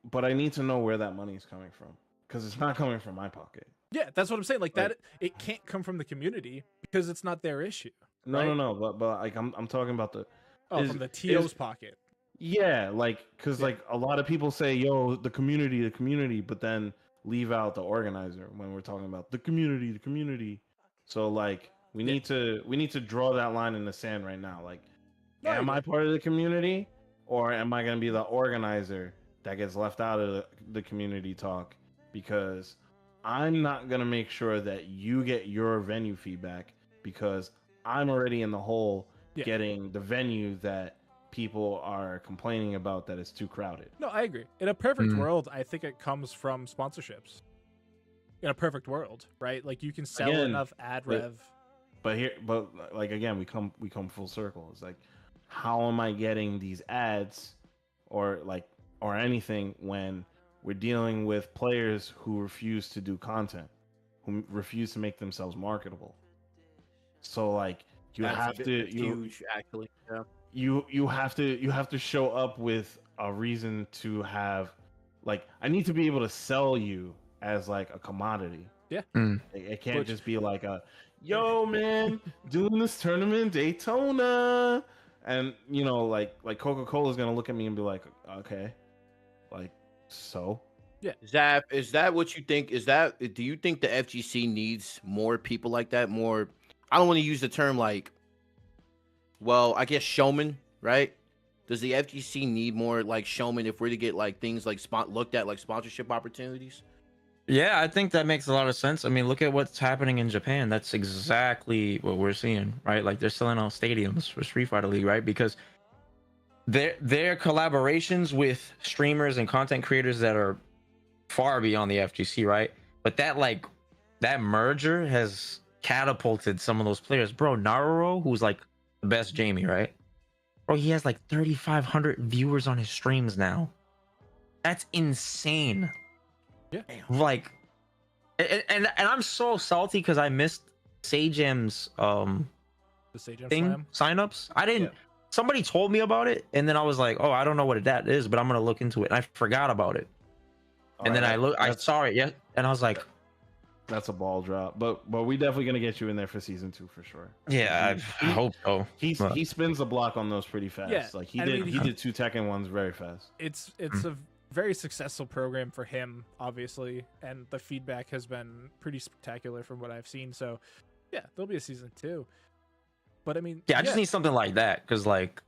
But I need to know where that money is coming from because it's not coming from my pocket. Yeah, that's what I'm saying. Like Like, that, it can't come from the community because it's not their issue. no, right? no, no. But like I'm talking about the Oh, is- from the is- TO's pocket. Yeah, like because Yeah. like a lot of people say, "Yo, the community," but then leave out the organizer when we're talking about the community, the community. So like we Yeah. need to draw that line in the sand right now. Like, No, I am I agree. part of the community, or am I going to be the organizer that gets left out of the community talk? Because I'm not going to make sure that you get your venue feedback because I'm already in the hole Yeah. getting the venue that people are complaining about that it's too crowded. No, I agree. In a perfect Mm. world, I think it comes from sponsorships. In a perfect world, right? Like you can sell Again, enough ad but- rev. But like again, we come full circle. It's like, how am I getting these ads or anything when we're dealing with players who refuse to do content, who refuse to make themselves marketable? So like you That's have to huge, actually. Yeah. you have to show up with a reason to have, like, I need to be able to sell you as like a commodity. Yeah. Mm. It can't Which- just be like a, yo man, doing this tournament Daytona, and you know like Coca-Cola is gonna look at me and be like, okay, like, so Zap, is that what you think? Do you think the FGC needs more people like that? More, I don't want to use the term like, well, I guess showman, right? Does the FGC need more like showman if we're to get like things like looked at like sponsorship opportunities? Yeah, I think that makes a lot of sense. I mean, look at what's happening in Japan. That's exactly what we're seeing, right? Like they're selling out stadiums for Street Fighter League, right? Because their collaborations with streamers and content creators that are far beyond the FGC, right? But that merger has catapulted some of those players. Bro, Naruto, who's like the best Jamie, right? Bro, he has like 3,500 viewers on his streams now. That's insane. Yeah. Like, and I'm so salty because I missed Sajem's The Sage and thing Slam. signups. I didn't. Yeah. Somebody told me about it, and then I was like, oh, I don't know what that is, but I'm gonna look into it. And I forgot about it. And then I saw it, yeah, and I was like, that's a ball drop. But we definitely gonna get you in there for season 2 for sure. yeah, I hope so. He But- spins the block on those pretty fast. Yeah, Like he I did mean, he did 2 Tekken ones very fast. It's a very successful program for him, obviously, and the feedback has been pretty spectacular from what I've seen. So, yeah, there'll be a season 2. But I mean, Yeah, I just need something like that because, like,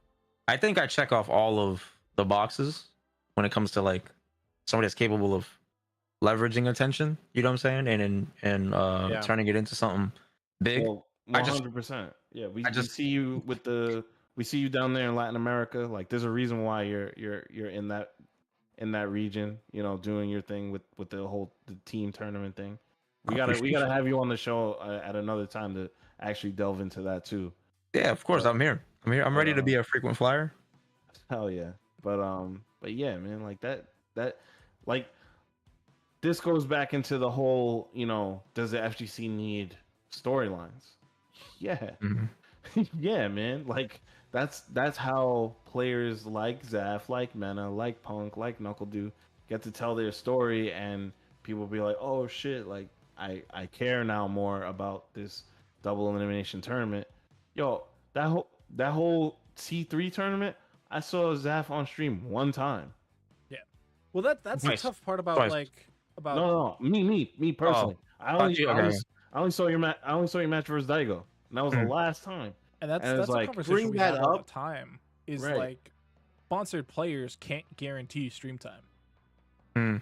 I think I check off all of the boxes when it comes to like somebody that's capable of leveraging attention. You know what I'm saying? And turning it into something big. Well, I just- 100%. Yeah, we just- see you we see you down there in Latin America. Like there's a reason why you're in that region, you know, doing your thing with the team tournament thing. We gotta have you on the show at another time to actually delve into that too. Yeah, of course. I'm here. I'm ready to be a frequent flyer. Hell yeah. But yeah, man, like that like this goes back into the whole, you know, does the FGC need storylines? Yeah. Mhm. Yeah, man. Like that's how players like Zaf, like Mena, like Punk, like Knuckle do get to tell their story, and people be like, oh shit, like I care now more about this double elimination tournament. Yo, that whole C3 tournament, I saw Zaf on stream one time. well, that's Twice. the tough part about Twice. like about No, me personally. I only saw your match versus Daigo, and that was the last time. and that's and it's a like, conversation bring we that have all up. the time. Is Right. like sponsored players can't guarantee stream time, and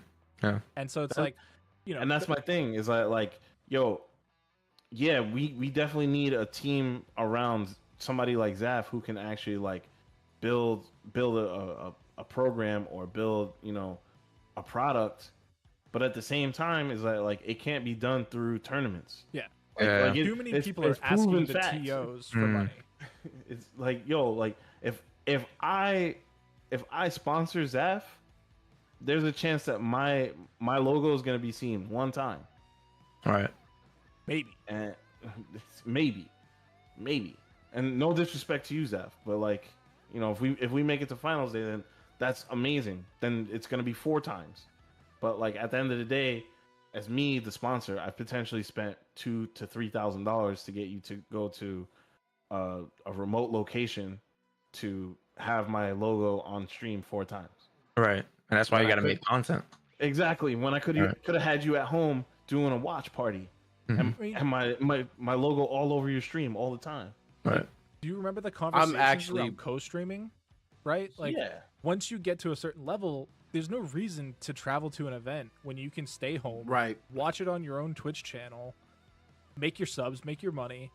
so it's That- like, you know, And that's my thing is like, yo, yeah, we definitely need a team around somebody like Zaf who can actually like build a program or build, you know, a product, but at the same time is that like it can't be done through tournaments. Yeah. Yeah. Like, too many people are asking proven the fact. TOs for Mm. money. It's like, yo, like if I sponsor Zaf, there's a chance that my logo is gonna be seen one time. All right. Maybe. And maybe, and no disrespect to you, Zeph, but like, you know, if we make it to finals day, then that's amazing. Then it's gonna be 4 times. But like at the end of the day, as me, the sponsor, I potentially spent $2,000 to $3,000 to get you to go to a remote location to have my logo on stream 4 times. Right. And that's why you got to make content. Exactly. When I could have had you at home doing a watch party, and my logo all over your stream all the time. Right. Do you remember the conversations actually- around co-streaming? Right? Like, Yeah. once you get to a certain level, there's no reason to travel to an event when you can stay home, Right. watch it on your own Twitch channel, make your subs, make your money,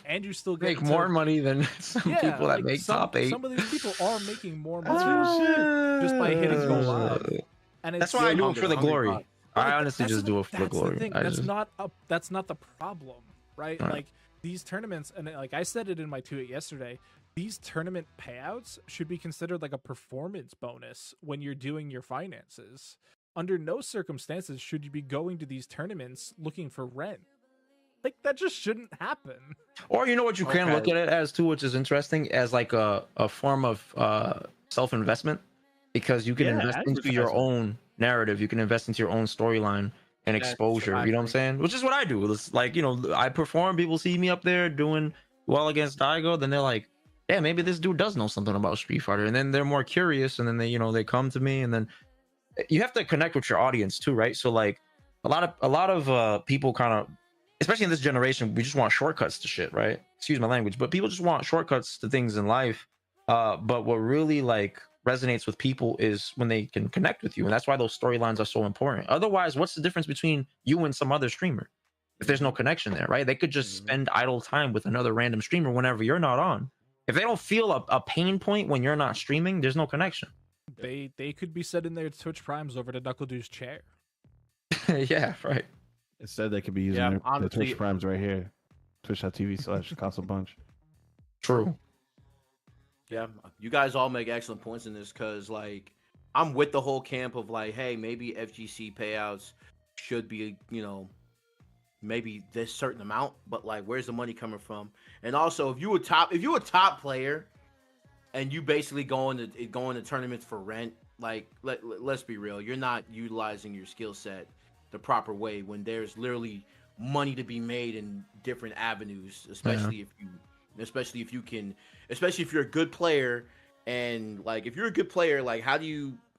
and you still get Make more money than some people that like make top 8. Some of these people are making more That's money real shit. just by hitting go live. And That's why I do it for the glory. But I honestly that's just do it for the that's glory. thing. I That's just- not the problem, right? Right. Like these tournaments, and like I said it in my tweet yesterday, these tournament payouts should be considered like a performance bonus when you're doing your finances. Under no circumstances should you be going to these tournaments looking for rent. Like that just shouldn't happen. Or you know what you can Okay. look at it as too, which is interesting, as like a form of self-investment, because you can invest into your advertising. own narrative, you can invest into your own storyline and That's exposure. what I You know what I'm think. saying? Which is what I do. It's like, you know, I perform, people see me up there doing well against Daigo, then they're like, yeah, maybe this dude does know something about Street Fighter, and then they're more curious, and then they, you know, they come to me, and then you have to connect with your audience too, right? So like a lot of people kind of, especially in this generation, we just want shortcuts to shit, right? Excuse my language, but people just want shortcuts to things in life. But what really like resonates with people is when they can connect with you, and that's why those storylines are so important. Otherwise, what's the difference between you and some other streamer if there's no connection there, right? They could just spend idle time with another random streamer whenever you're not on. If they don't feel a pain point when you're not streaming, there's no connection. They could be setting their Twitch primes over to Knuckle Dude's chair. Yeah, right. Instead, they could be using Yeah, their honestly- Twitch primes right here. Twitch.tv/CasaBunch. True. Yeah, you guys all make excellent points in this because, like, I'm with the whole camp of like, hey, maybe FGC payouts should be, you know, maybe this certain amount, but like, where's the money coming from? And also, if you a top player, and you basically going to tournaments for rent, like, let's be real, you're not utilizing your skill set the proper way when there's literally money to be made in different avenues, especially if you're a good player. And like, if you're a good player, like,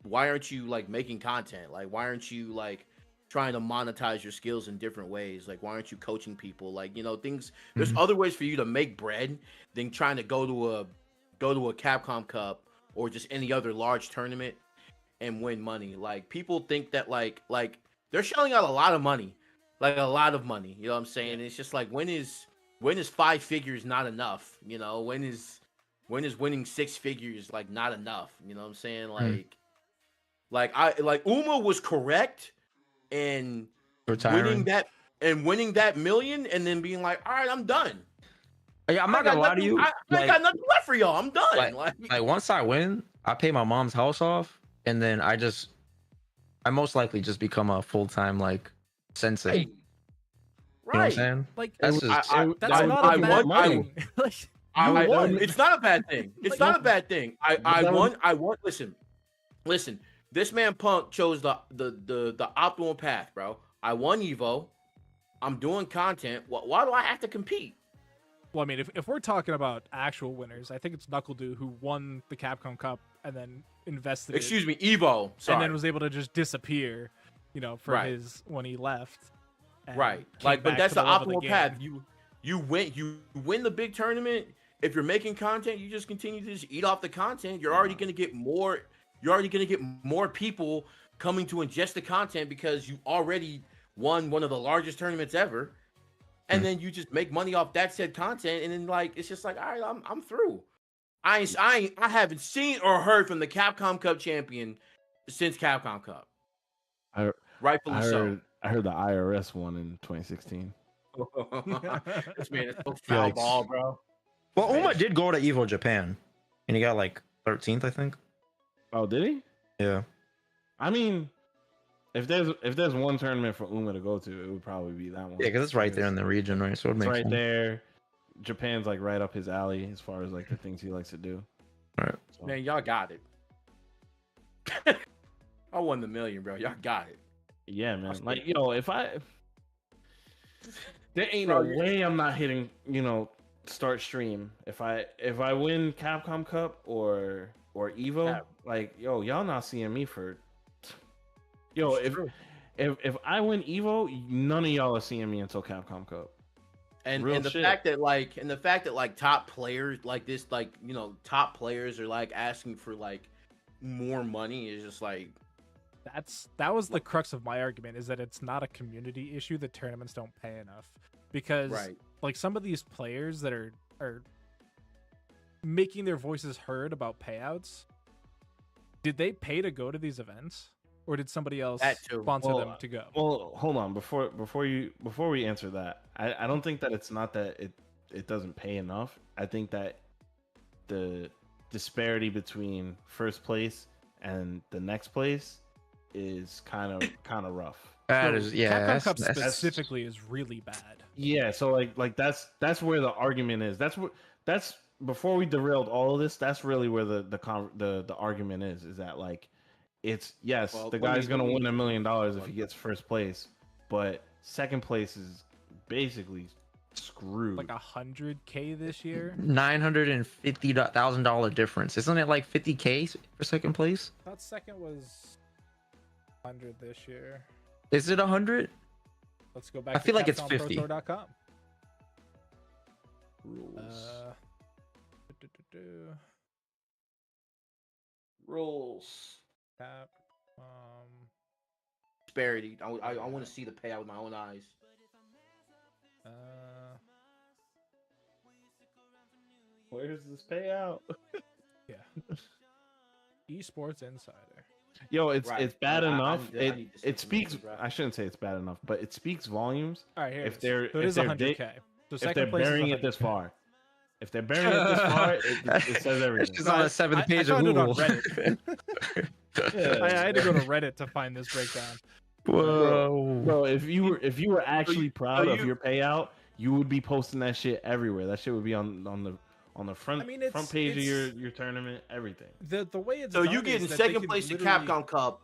why aren't you like making content? Like, why aren't you like trying to monetize your skills in different ways? Like, why aren't you coaching people? Like, you know, things, there's other ways for you to make bread than trying to go to a Capcom Cup or just any other large tournament and win money. Like, people think that like they're shelling out a lot of money. You know what I'm saying? It's just like, when is 5 figures not enough? You know, when is winning 6 figures like not enough? You know what I'm saying? Like Uma was correct in Retiring. winning that million and then being like, all right, I'm done. Yeah, I'm not gonna lie to you. I like, got nothing left for y'all. I'm done. like once I win, I pay my mom's house off, and then I most likely just become a full-time like sensei. Right. You know what I'm saying? Like That's just that's I- not I a bad want- thing. Like, It's not a bad thing. It's not a bad thing. I want. Listen. This man Punk chose the optimal path, bro. I won Evo. I'm doing content. Why do I have to compete? well, I mean, if we're talking about actual winners, I think it's Knuckle Dude who won the Capcom Cup and then invested. Excuse me, Evo. Sorry. And then was able to just disappear, you know, for Right. his when he left. and Right. came Like, but back that's to the love of optimal game. path. You win the big tournament. If you're making content, you just continue to just eat off the content. You're already gonna get more. You're already gonna get more people coming to ingest the content because you already won one of the largest tournaments ever, and then you just make money off that said content, and then like, it's just like, all right, I'm through. I haven't seen or heard from the Capcom Cup champion since Capcom Cup. Rightfully so. I heard the IRS won in 2016. This man is so foul Yikes. ball, bro. Well, Uma did go to Evo Japan, and he got like 13th, I think. Oh, did he? Yeah. I mean, if there's one tournament for Uma to go to, it would probably be that one. Yeah, because it's right there in the region, right? So it It's makes right sense. there. Japan's like right up his alley as far as like the things he likes to do. Right. So, Man, y'all got it. I won the million, bro. Y'all got it. yeah, man. Like, there ain't Bro, no way I'm not hitting, start stream. If I win Capcom Cup or Evo, Yeah. like, y'all not seeing me for if I win Evo, none of y'all are seeing me until Capcom Cup. And Real the shit. fact that like top players like this, like, top players are like asking for like more money is just like, that was the crux of my argument, is that it's not a community issue that tournaments don't pay enough, because right. like some of these players that are making their voices heard about payouts, did they pay to go to these events, or did somebody else That too. sponsor them to go? Well, hold on. Before we answer that, I don't think that it's not that it doesn't pay enough. I think that the disparity between first place and the next place is kind of rough. That is, yeah. Capcom Cup that's- specifically is really bad. Yeah, so like that's where the argument is. That's before we derailed all of this. That's really where the argument is that like it's yes, Well, the let guy's me- gonna let me- win $1 million if he gets first place, but second place is basically screwed. Like 100K this year. $950,000 difference. Isn't it like 50K for second place? I thought second was 100 this year. Is it 100? Let's go back. I feel like it's 50. CapcomProTour.com. Rules. Rules. Cap. Disparity. I want to see the payout with my own eyes. Where's this payout? Yeah. Esports Insider. Yo, it's Right. bad I enough. need to see It some speaks. names, bro. I shouldn't say it's bad enough, but it speaks volumes. All right, here If it is. they're- So it if is they're 100K. So If second they're place burying is it this 100K. far, if they're burying it this far, it says everything. It's on the 7th page I of found it on Google. Reddit. Yeah. I had to go to Reddit to find this breakdown. Whoa. Bro, if you were actually proud of you- your payout, you would be posting that shit everywhere. That shit would be on the front I mean, front page of your tournament, everything. The way it's So done you is getting that they second can place to literally- Capcom Cup.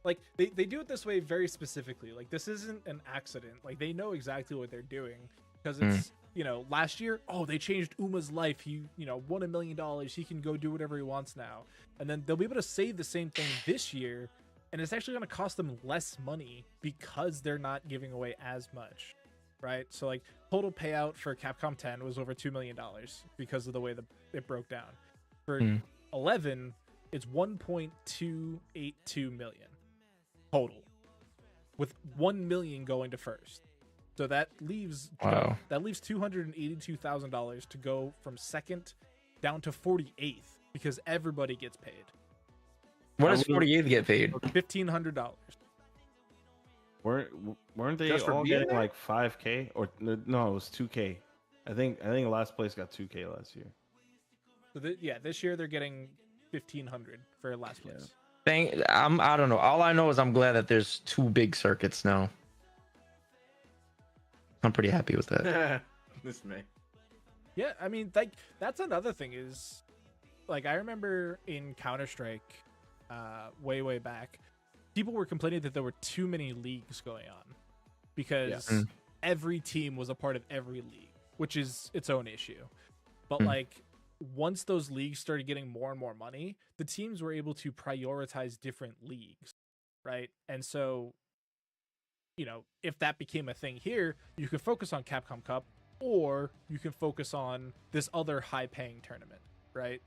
Like they do it this way very specifically. Like this isn't an accident. Like they know exactly what they're doing, because it's last year, they changed Uma's life. He won $1 million. He can go do whatever he wants now. And then they'll be able to say the same thing this year, and it's actually going to cost them less money because they're not giving away as much, right? So like total payout for Capcom 10 was over $2 million because of the way it broke down. For 11, it's 1.282 million total, with 1 million going to first. So that leaves Wow. $282,000 to go from second down to 48th, because everybody gets paid What does 48 get paid? $1,500. Weren't they Just for all being getting there? like 5K or no? It was 2K. I think last place got 2K last year. So this year they're getting 1,500 for last place. I don't know. All I know is I'm glad that there's 2 big circuits now. I'm pretty happy with that. This man. Yeah, I mean, like that's another thing is, like I remember in Counter-Strike, way back, people were complaining that there were too many leagues going on, because every team was a part of every league, which is its own issue. But like once those leagues started getting more and more money, the teams were able to prioritize different leagues, right? And so, if that became a thing here, you could focus on Capcom Cup, or you can focus on this other high-paying tournament, right?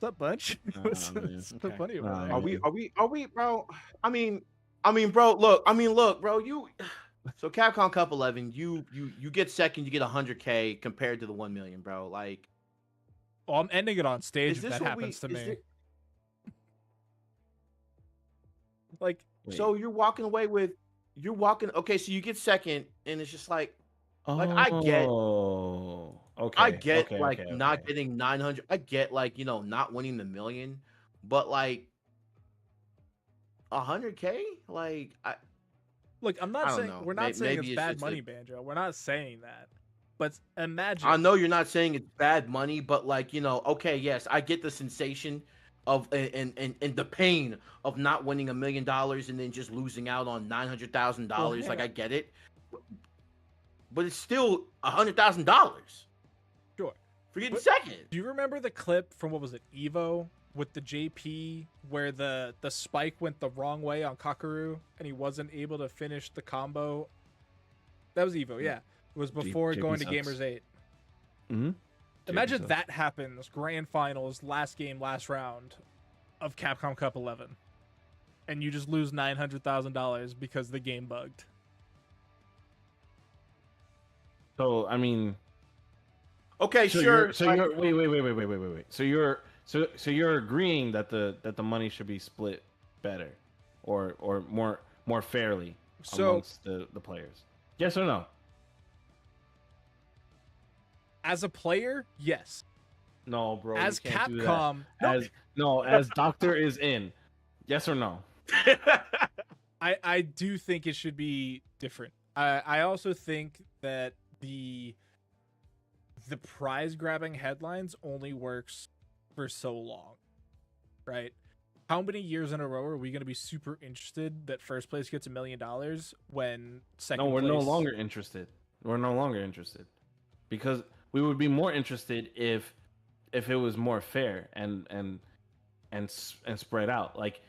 What's up, Bunch? What's man. so Okay. funny Nah, about that? Are we, bro? I mean, bro. Look, bro. So Capcom Cup 11, you get second, you get 100K compared to the 1 million, bro. Like, Oh, I'm ending it on stage is if this that what happens to is me. it- Like, Wait. So you're walking away with, okay, so you get second, and it's just like, Like, I get Oh, I okay, get okay, like okay, not okay. getting 900. I get like, not winning the million, but like 100K, like Look, I'm I not don't saying know. we're not saying it's Maybe it's bad just money, Banjo. We're not saying that. But I imagine, know you're not saying it's bad money, but like, okay, yes, I get the sensation of and the pain of not winning $1 million and then just losing out on well, $900,000. hang Like, on. I get it, but it's still $100,000. Sure. Forget the But second. do you remember the clip from what was it, Evo, with the JP where the spike went the wrong way on Kakaru and he wasn't able to finish the combo? That was Evo, yeah. It was before JP going to sucks. Gamers 8. Mm-hmm. Imagine that happens, grand finals, last game, last round of Capcom Cup 11. And you just lose $900,000 because the game bugged. So I mean, Okay, so sure. you're wait. So you're agreeing that the money should be split better, or more fairly So amongst the players. Yes or no? as a player, yes. No, bro. As you can't do that. Capcom, As Doctor is in. Yes or no? I do think it should be different. I also think that the prize grabbing headlines only works for so long, right? How many years in a row are we going to be super interested that first place gets $1 million when second No, we're place... no longer interested. We're no longer interested because we would be more interested if it was more fair and spread out. Like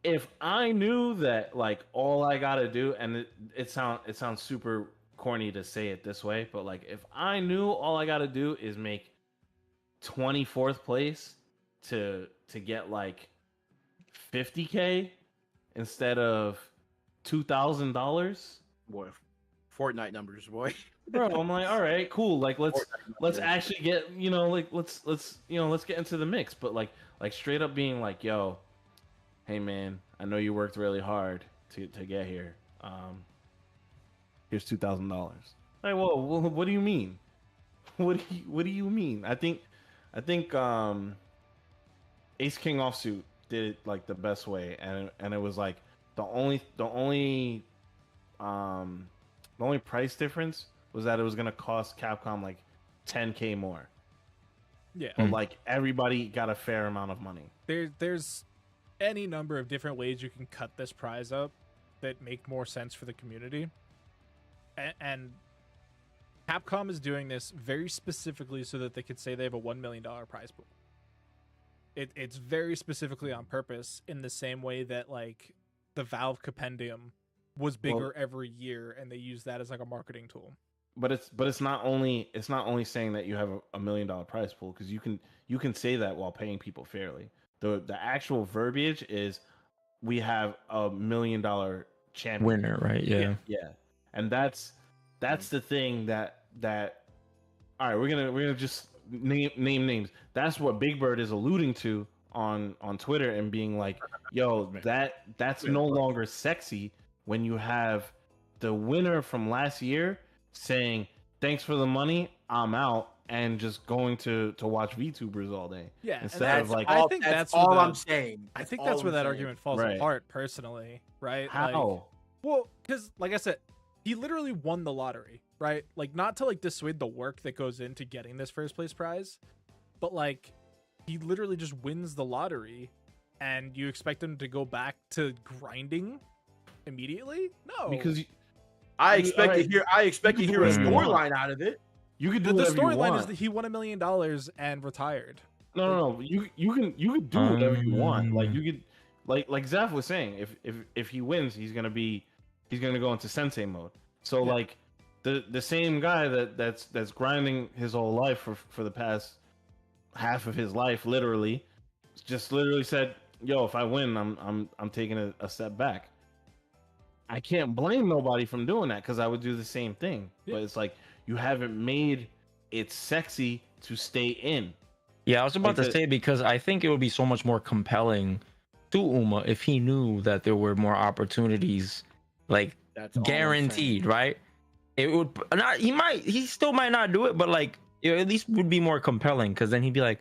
if I knew that like all I gotta do, and it sounds super corny to say it this way, but like if I knew all I gotta do is make 24th place to get like 50K instead of $2,000, Boy, Fortnite numbers, boy. bro, I'm like, all right, cool. Like let's actually get like let's get into the mix. But like straight up being like, yo, hey man, I know you worked really hard to get here. Here's $2,000. Like, whoa, what do you mean? What do you mean? I think Ace King Offsuit did it like the best way, and it was like the only price difference was that it was gonna cost Capcom like 10K more. Yeah. But like everybody got a fair amount of money. There's any number of different ways you can cut this prize up that make more sense for the community. And Capcom is doing this very specifically so that they could say they have a $1 million prize pool. It's very specifically on purpose, in the same way that like the Valve Compendium was bigger every year, and they use that as like a marketing tool. But it's not only saying that you have a $1 million prize pool, because you can say that while paying people fairly. The actual verbiage is we have a $1 million champion Winner, right? Yeah. And that's the thing that all right, we're gonna just name names. That's what Big Bird is alluding to on Twitter and being like, yo, that's no longer sexy when you have the winner from last year saying thanks for the money, I'm out, and just going to watch VTubers all day. Yeah, instead of like, I think that's all where I'm saying. I think that's where that argument falls Right. apart, personally, right? how? Like, well, because like I said, he literally won the lottery, right? Like, not to like dissuade the work that goes into getting this first place prize, but like he literally just wins the lottery, and you expect him to go back to grinding immediately? No, Because I expect to hear a Mm. storyline out of it. you could do the whatever you storyline want. is that he won $1 million and retired. No. You can do whatever you want. Like you could, like Zaf was saying, if he wins, he's gonna go into sensei mode. So like the same guy that's grinding his whole life for the past half of his life, literally said, yo, if I win, I'm taking a step back. I can't blame nobody from doing that, because I would do the same thing. Yeah. But it's like you haven't made it sexy to stay in. Yeah, I was about Like to say, because I think it would be so much more compelling to Uma if he knew that there were more opportunities, like That's all I'm guaranteed, saying. right? it would not. He still might not do it, but like it at least would be more compelling because then he'd be like,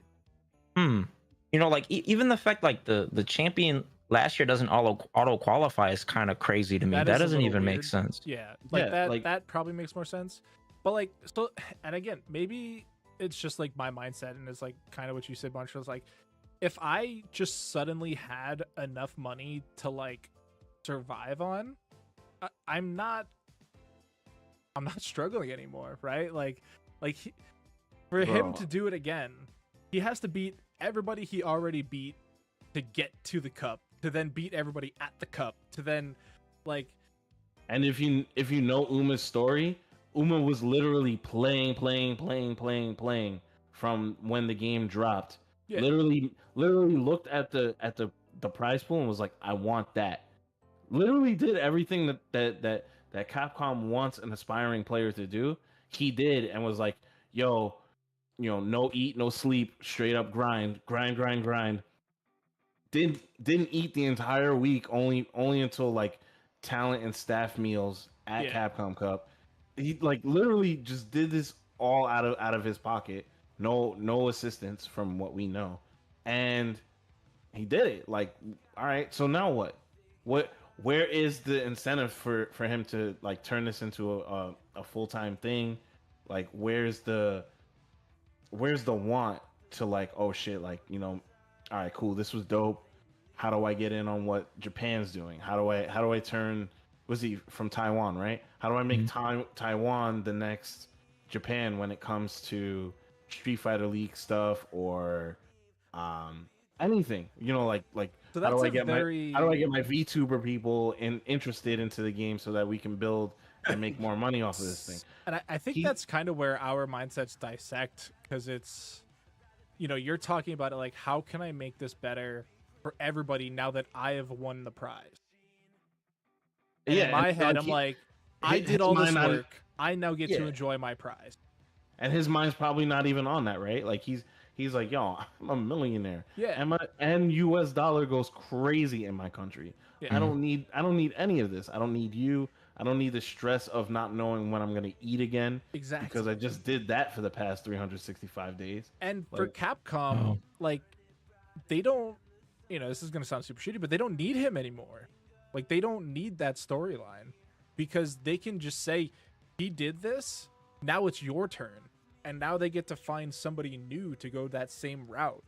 like even the fact like the champion last year doesn't auto qualify is kind of crazy to me. That is a doesn't little even make weird. sense. Yeah, like Yeah, that. like- That probably makes more sense. But like, so, and again, maybe it's just like my mindset, and it's like kind of what you said, Bunch. Was like, if I just suddenly had enough money to like survive on, I'm not struggling anymore, right? For him Bro. to do it again, he has to beat everybody he already beat to get to the cup, to then beat everybody at the cup, to then like And if you know Uma's story, Uma was literally playing from when the game dropped. Yeah. Literally looked at the prize pool and was like, I want that. Literally did everything that Capcom wants an aspiring player to do. He did and was like, yo, no eat, no sleep, straight up grind. Didn't eat the entire week, only until like talent and staff meals at Capcom Cup. He like literally just did this all out of his pocket. No assistance from what we know. And he did it. Like, all right, so now what? Where is the incentive for him to like turn this into a full-time thing? Like where's the want to like, oh shit, like, all right, cool, this was dope. How do I get in on what Japan's doing? How do I turn, was he from Taiwan, right? How do I make Taiwan the next Japan when it comes to Street Fighter League stuff or anything? Like So how that's do I a get very- my VTuber people interested into the game so that we can build and make more money off of this thing? And I think that's kind of where our mindsets dissect, because it's, you're talking about it like, how can I make this better for everybody now that I have won the prize? And in my and, head, I'm like, I his did all this mind on- work. I now get to Yeah. enjoy my prize. And his mind's probably not even on that, right? Like he's like, yo, I'm a millionaire. Yeah. And US dollar goes crazy in my country. Yeah. I don't need any of this. I don't need you. I don't need the stress of not knowing when I'm gonna eat again. Exactly. Because I just did that for the past 365 days. And for Like- Capcom, like, they don't, this is going to sound super shitty, but they don't need him anymore. Like, they don't need that storyline because they can just say, he did this, now it's your turn. And now they get to find somebody new to go that same route.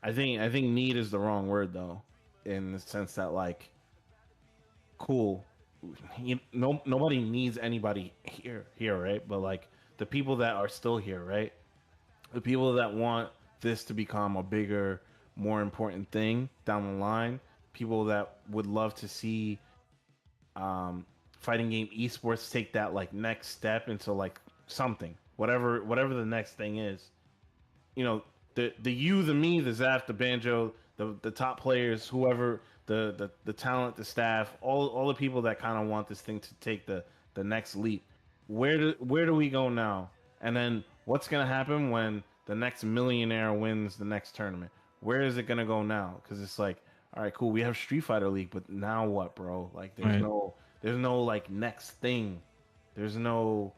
I think need is the wrong word though, in the sense that like, cool, nobody needs anybody here, right? But like the people that are still here, right? The people that want this to become a bigger, more important thing down the line. People that would love to see fighting game esports take that like next step into like something, whatever the next thing is. The you, the me, the Zaf, the Banjo, the top players, whoever, the talent, the staff, all the people that kind of want this thing to take the next leap. Where do we go now? And then what's gonna happen when the next millionaire wins the next tournament? Where is it gonna go now? Because it's like, all right, cool, we have Street Fighter League, but now what, bro? Like, there's no like next thing. There's no,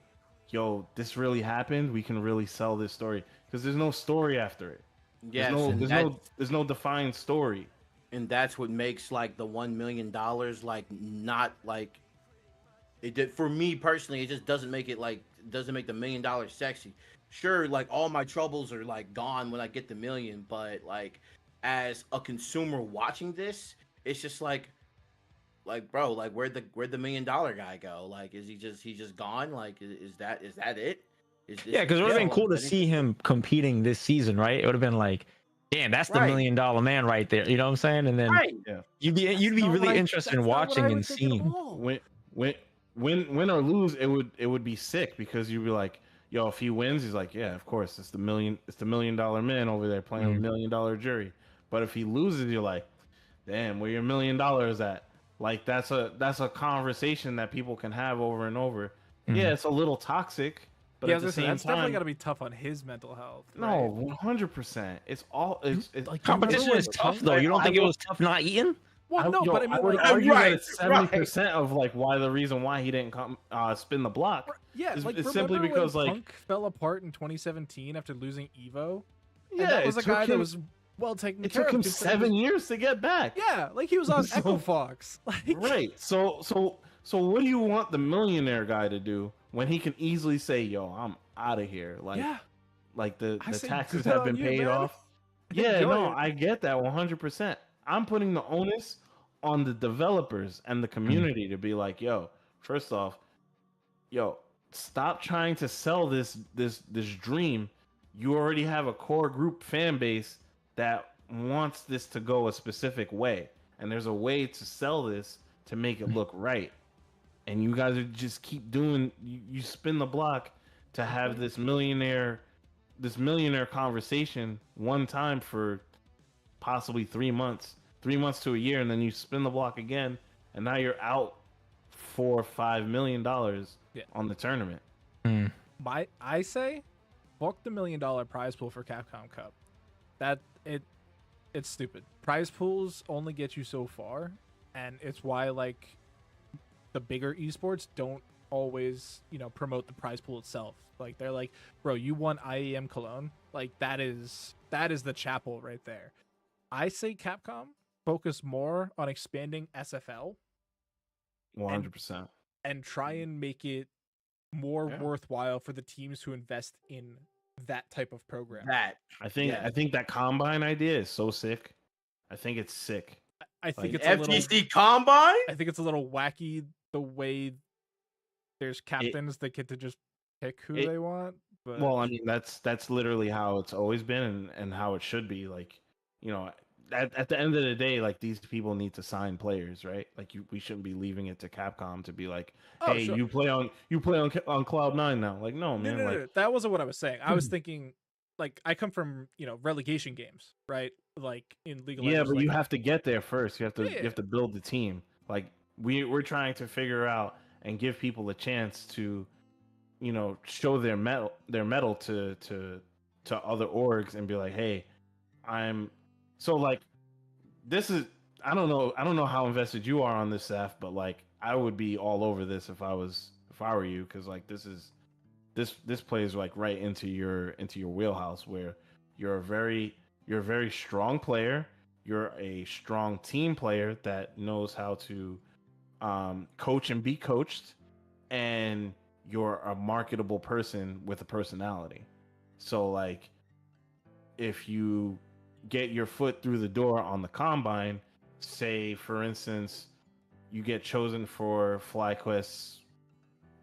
yo, this really happened. We can really sell this story because there's no story after it. Yes, There's no defined story. and that's what makes like the $1 million like not like it did for me personally. It just doesn't make it like doesn't make the $1 million sexy. Sure, like all my troubles are like gone when I get the million, but like as a consumer watching this, it's just like bro, like where'd the $1 million guy go? Like is he just gone? Like is that it? Yeah, because it would have been cool to see him competing this season, right? It would have been like, damn, that's the Right. $1 million man right there. You know what I'm saying? And then Right. you'd be not what really I- interested in that's not what watching I and would think at seeing. all. Win or lose, it would be sick because you'd be like, yo, if he wins, he's like, yeah, of course, it's the $1 million man over there playing with $1 million jury. But if he loses, you're like, damn, where your $1 million at? Like that's a conversation that people can have over and over. Yeah, it's a little toxic, but Yeah, at the same that's definitely time, got to be tough on his mental health. no, 100%. It's all it's Like, Competition is tough though. You don't think it was tough not eating? Well, no, but I mean, would like, argue Right, that it's 70% of like why the reason why he didn't come spin the block. yeah, It's, like it's remember simply because when like Punk fell apart in 2017 after losing Evo, yeah, and that was it a took guy that him- was well taken it care took of. him considering 7 he was- years to get back. Yeah, like he was on So- Echo Fox. Like, Right. So what do you want the millionaire guy to do when he can easily say, "Yo, I'm out of here." Like yeah, like the I say taxes good have on been you, paid man. off. Yeah, Enjoy no, it. I get that 100%. I'm putting the onus on the developers and the community to be like, "Yo, first off, yo, stop trying to sell this dream. You already have a core group fan base that wants this to go a specific way, and there's a way to sell this to make it look right. And you guys are just keep doing. You spin the block to have this millionaire conversation one time for possibly 3 months, 3 months to a year, and then you spin the block again, and now you're out $4 or $5 million on the tournament. I say, fuck the $1 million prize pool for Capcom Cup. It's stupid. Prize pools only get you so far, and it's why like the bigger esports don't always, promote the prize pool itself. Like they're like, bro, you won IEM Cologne. Like that is the chapel right there. I say Capcom focus more on expanding SFL 100%. and try and make it more worthwhile for the teams who invest in that type of program. I think that combine idea is so sick. I think it's sick. I think Like, it's a little FTC Combine? I think it's a little wacky the way there's captains that get to just pick who they want. But Well, I mean that's literally how it's always been and how it should be. Like, at the end of the day, like these people need to sign players, right? Like we shouldn't be leaving it to Capcom to be like, Oh, hey, sure. you play on Cloud9 now. Like, no, man. no, that wasn't what I was saying. I was thinking, like, I come from relegation games, right? Like in League of Yeah, Legends. but you like, have to get there first. You have to Yeah. you have to build the team. Like we're trying to figure out and give people a chance to, show their metal to other orgs and be like, hey, I'm so like this is I don't know how invested you are on this, Seth, but like I would be all over this if I were you, because like this plays like right into your wheelhouse where you're a very strong player. You're a strong team player that knows how to coach and be coached, and you're a marketable person with a personality. So like if you get your foot through the door on the combine, say for instance you get chosen for FlyQuest,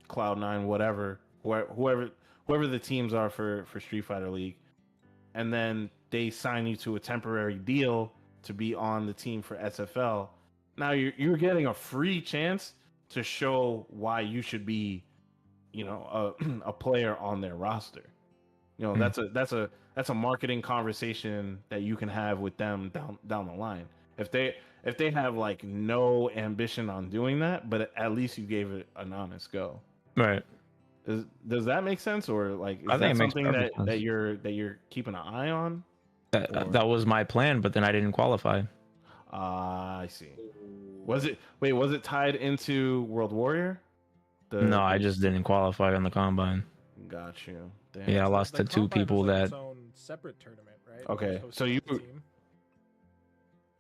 Cloud9, whatever, whoever the teams are for Street Fighter League, and then they sign you to a temporary deal to be on the team for SFL. Now you're getting a free chance to show why you should be, a player on their roster. That's a marketing conversation that you can have with them down the line. If they have like no ambition on doing that, but at least you gave it an honest go. Right. Does that make sense, or like is I think that it makes something perfect sense. that you're keeping an eye on? That was my plan, but then I didn't qualify. I see. Was it tied into World Warrior? No, I just didn't qualify on the combine. Got you. Damn. Yeah, I lost the to two Combine people was like that its own separate tournament, right? Okay, It was so hosted you- by the team.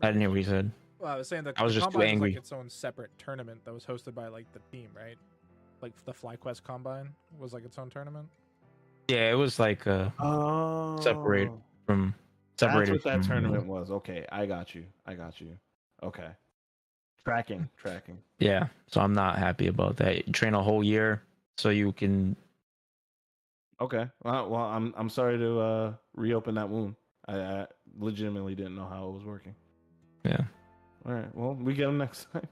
I didn't hear what you said. Well, I was saying that I was the just too Combine was angry. like its own separate tournament that was hosted by like the team, right? Like the FlyQuest Combine was like its own tournament. Yeah, it was like Oh, separated from that's separated. what that from, tournament was. Okay, I got you. Okay, tracking. Yeah, so I'm not happy about that. You train a whole year so you can. Okay. Well, I'm sorry to reopen that wound. I legitimately didn't know how it was working. Yeah. All right. Well, we get them next time.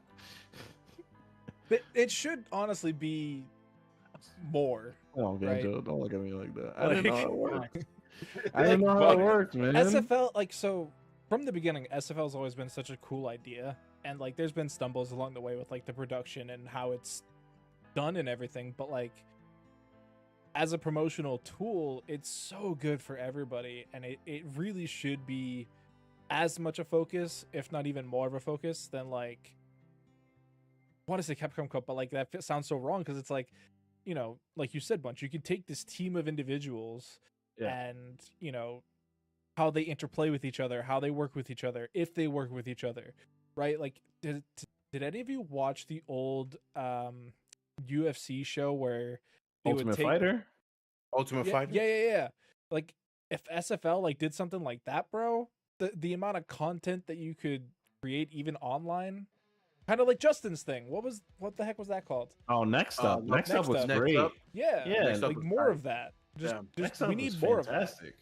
It should honestly be more. Oh, man, Right. Joe, don't look at me like that. I didn't know how it Like- worked. I didn't know how it worked, man. SFL, like, so from the beginning, SFL's always been such a cool idea, and like there's been stumbles along the way with like the production and how it's done and everything, but like as a promotional tool, it's so good for everybody, and it really should be as much a focus, if not even more of a focus than like, I want to say Capcom Cup, but like that sounds so wrong because it's like, you know, like you said, Bunch, you could take this team of individuals Yeah. and, you know, how they interplay with each other, how they work with each other, if they work with each other, right? Like, did any of you watch the old UFC show where they Ultimate would take Fighter. Ultimate yeah, Fighter. yeah. Like if SFL like did something like that, bro, the amount of content that you could create even online, kind of like Justin's thing. What the heck was that called? Oh, next up. Next Next up was Up. Next great. Up. Yeah, Yeah, Next Up like was more tight. of that. Just, Yeah. just Next up we was need more of that. fantastic.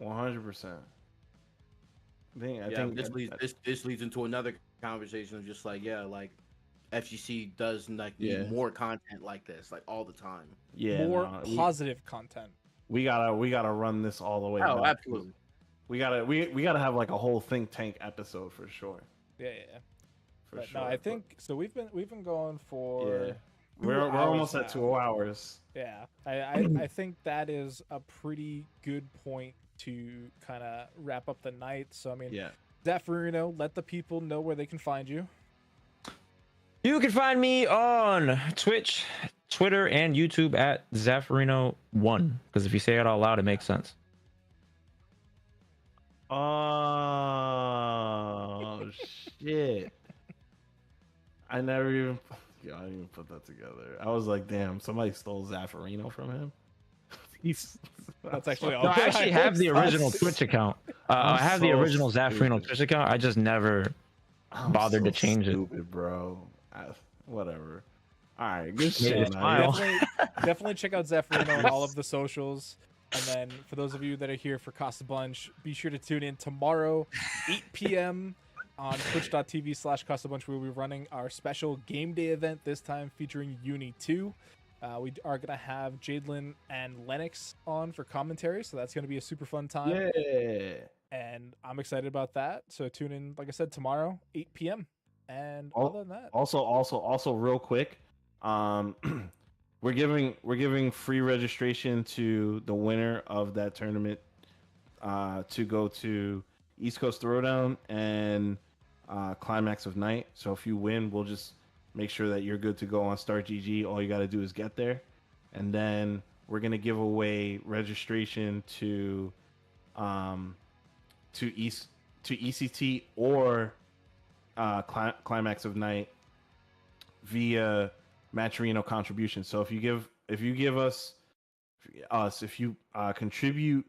100%. I Yeah, think this leads into another conversation of just like like FGC does like Yeah. need more content like this like all the time. yeah, More no, positive content. we gotta run this all the way. Oh, back. absolutely. We gotta have like a whole think tank episode for sure. Yeah. For But sure. no, I think so. We've been going for Yeah. 2 We're hours almost now. at 2 hours. Yeah, I think that is a pretty good point to kind of wrap up the night. So I mean, Yeah. Zaffarino, let the people know where they can find you. You can find me on Twitch, Twitter, and YouTube at Zaffarino1. Because if you say it out loud, it makes sense. Oh shit! I never even. I didn't even put that together. I was like, damn, somebody stole Zaffarino from him. He's That's actually No, I actually have the original Twitch account. I have the so original Zaffarino stupid. Twitch account. I just never I'm bothered so to change it. stupid, bro. Whatever. All right, good Made shit. it man. smile. Definitely check out Zaffarino on all of the socials. And then for those of you that are here for Casabunch, be sure to tune in tomorrow, 8 p.m. on twitch.tv/Casabunch. We'll be running our special game day event, this time featuring UNI2. We are going to have Jadelyn and Lennox on for commentary, so that's going to be a super fun time. Yeah. And I'm excited about that. So tune in, like I said, tomorrow, 8 p.m. And Oh, other than that, Also, real quick, we're giving free registration to the winner of that tournament to go to East Coast Throwdown and Climax of Night. So if you win, we'll just make sure that you're good to go on Start GG. All you got to do is get there, and then we're gonna give away registration to ECT or Climax of Night via Matcherino contribution. So if you contribute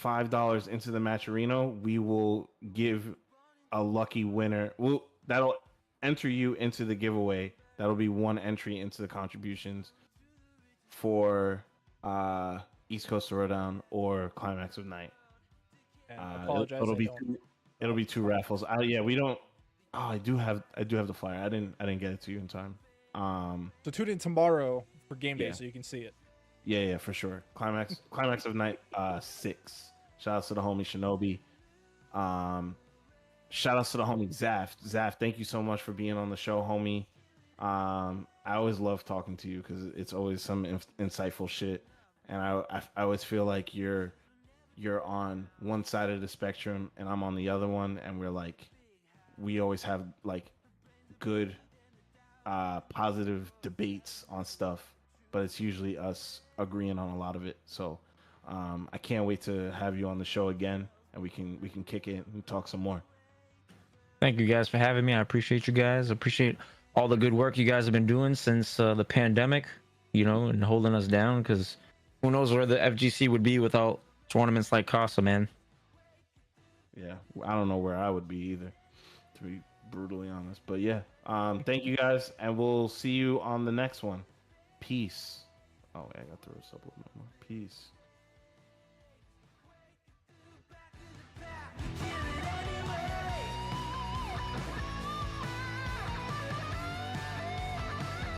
$5 into the Matcherino, we will give a lucky winner. That'll enter you into the giveaway. That'll be one entry into the contributions for East Coast Throwdown or Climax of Night. and I apologize. It'll be two raffles. We don't. Oh, I do have the flyer. I didn't get it to you in time. So tune in tomorrow for game day Yeah. so you can see it. Yeah, for sure. Climax of Night 6. Shout out to the homie Shinobi. Shout out to the homie Zaf. Zaf, thank you so much for being on the show, homie. I always love talking to you because it's always some insightful shit, and I always feel like you're on one side of the spectrum and I'm on the other one, and we always have like good positive debates on stuff, but it's usually us agreeing on a lot of it. So I can't wait to have you on the show again, and we can kick it and talk some more. Thank you guys for having me. I appreciate you guys. I appreciate all the good work you guys have been doing since the pandemic, and holding us down, because who knows where the FGC would be without tournaments like Casa, man. Yeah, I don't know where I would be either, to be brutally honest. But yeah, thank you guys, and we'll see you on the next one. Peace. Oh, I got to supplement more. Peace.